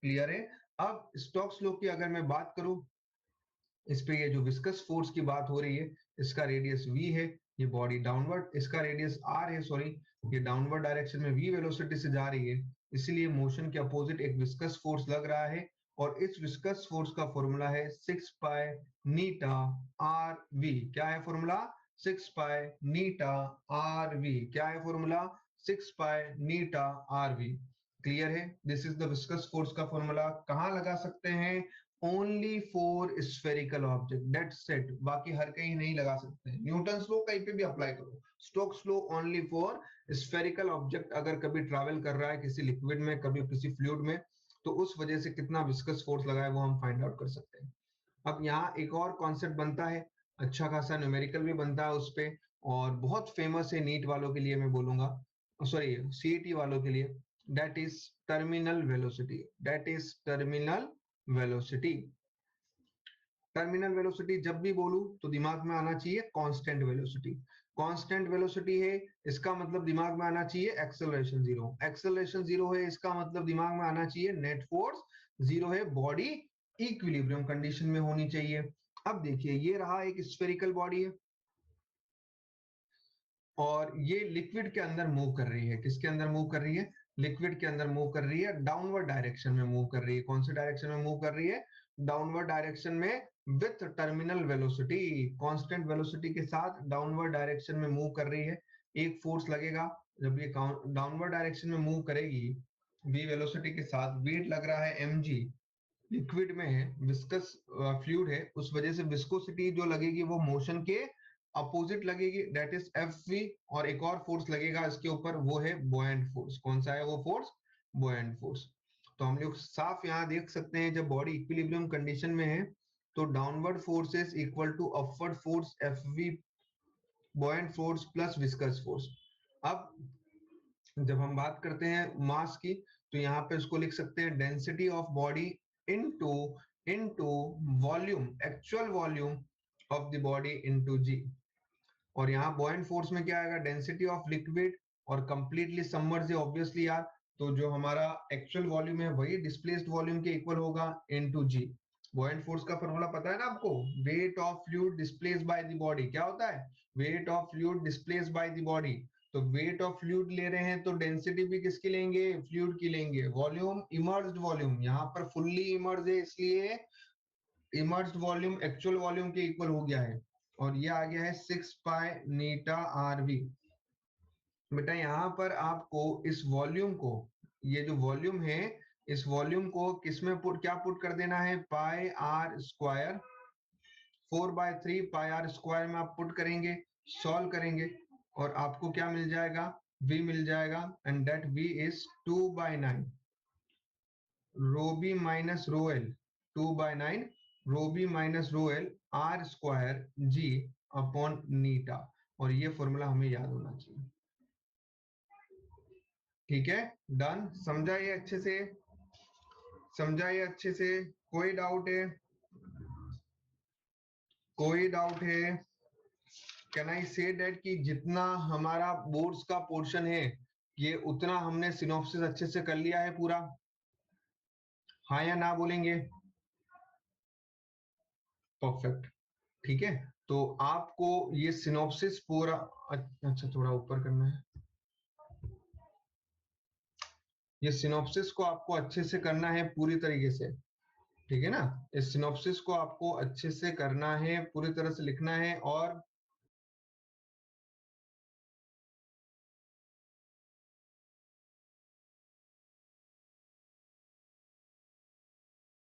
क्लियर है? अब स्टोक्स लॉ की अगर मैं बात करूं, इस पे ये जो विस्कस फोर्स की बात हो रही है, इसका रेडियस v है, ये बॉडी डाउनवर्ड, इसका रेडियस r है, सॉरी, ये डाउनवर्ड डायरेक्शन में v वेलोसिटी से जा रही है, इसलिए मोशन के अपोजिट एक विस्कस फोर्स लग रहा है। और इस विस्कस फोर्स का फॉर्मूला है 6 पाई नीटा आर वी। क्या है formula? 6 pi eta r v. क्या है formula? 6 pi eta r v. Clear है? This is the viscous force का फॉर्मूला। कहां लगा सकते हैं? Only for spherical object, that's it. बाकी हर कहीं नहीं लगा सकते। न्यूटन लॉ कहीं पे भी अप्लाई करो, Stokes law only for spherical object अगर कभी ट्रैवल कर रहा है किसी लिक्विड में, कभी किसी फ्लूइड में, तो उस वजह से कितना विस्कस फोर्स लगा है वो हम फाइंड आउट कर सकते हैं। अब यहाँ एक और कॉन्सेप्ट बनता है, अच्छा खासा न्यूमेरिकल भी बनता है उस पे, और बहुत फेमस है नीट वालों के लिए मैं बोलूंगा, सॉरी सीईटी वालों के लिए। That is terminal velocity. That is terminal velocity. Terminal velocity जब भी बोलूं तो दिमाग में आना चाहिए कांस्टेंट वेलोसिटी। कांस्टेंट वेलोसिटी है, इसका मतलब दिमाग में आना चाहिए एक्सेलरेशन जीरो। एक्सेलरेशन जीरो है, इसका मतलब दिमाग में आना चाहिए नेट फोर्स जीरो है, बॉडी इक्विलिब्रियम कंडीशन में होनी चाहिए। अब देखिए, ये रहा एक स्फेरिकल बॉडी है और ये लिक्विड के अंदर मूव कर रही है। किसके अंदर मूव कर रही है? लिक्विड के अंदर मूव कर रही है, डाउनवर्ड डायरेक्शन में मूव कर रही है। कौन से डायरेक्शन में मूव कर रही है? डाउनवर्ड डायरेक्शन में, with terminal velocity. Constant velocity के साथ डाउनवर्ड डायरेक्शन में मूव कर रही है। एक फोर्स लगेगा जब ये डाउनवर्ड डायरेक्शन में मूव करेगी v वेलोसिटी के साथ, वेट लग रहा है mg, लिक्विड में है, विस्कस फ्लूइड है, उस वजह से विस्कोसिटी जो लगेगी वो मोशन के अपोजिट लगेगी, दैट इज एफ वी। और एक और फोर्स लगेगा इसके ऊपर, वो है बुओयंट फोर्स। कौन सा है वो फोर्स? बुओयंट फोर्स। तो हम लोग साफ यहाँ देख सकते हैं, जब बॉडी इक्विलिब्रियम कंडीशन में है तो downward force is equal to upward force F V, buoyant force plus viscous force. अब जब हम बात करते हैं मास की, तो यहाँ पे इसको लिख सकते हैं density of body into into volume, actual volume of the body into g. और यहाँ बॉयंट फोर्स में क्या आएगा? डेंसिटी ऑफ लिक्विड, और कंप्लीटली सबमर्ज है ऑब्वियसली यार, तो जो हमारा एक्चुअल वॉल्यूम है वही डिस्प्लेस्ड वॉल्यूम के इक्वल होगा इनटू जी। बॉयंट फोर्स का फॉर्मूला पता है ना आपको? Weight of fluid displaced by the body. क्या होता है? Weight of fluid displaced by the body. तो वेट ऑफ फ्लूइड ले रहे हैं तो डेंसिटी भी किसकी लेंगे? फ्लूइड की लेंगे। वॉल्यूम, इमर्ज्ड वॉल्यूम, यहाँ पर फुल्ली इमर्ज है इसलिए इमर्ज्ड वॉल्यूम एक्चुअल वॉल्यूम के इक्वल हो गया है, और ये आ गया है 6 पाई नीटा आर वी। बेटा यहाँ पर आपको इस वॉल्यूम को, ये जो वॉल्यूम है, इस वॉल्यूम को किसमें पुट, क्या पुट कर देना है? Pi are square, 4/3 pi are square में आप पुट करेंगे, सॉल्व करेंगे, और आपको क्या मिल जाएगा? v मिल जाएगा, and that v is 2/9 rho b minus rho l, 2/9 rho b minus rho l r square g upon eta. और ये फॉर्मूला हमें याद होना चाहिए। ठीक है, डन। समझा ये अच्छे से? समझा ये अच्छे से? कोई डाउट है? कोई डाउट है? कैन आई से दैट कि जितना हमारा बोर्ड्स का पोर्शन है, ये उतना हमने सिनॉप्सिस अच्छे से कर लिया है पूरा? हाँ या ना बोलेंगे? परफेक्ट। ठीक है, तो आपको ये सिनॉप्सिस पूरा, अच्छा थोड़ा ऊपर करना है। ये सिनॉप्सिस को आपको अच्छे से करना है पूरी तरीके से, ठीक है ना? इस सिनॉप्सिस को आपको अच्छे से करना है, पूरी तरह से लिखना है और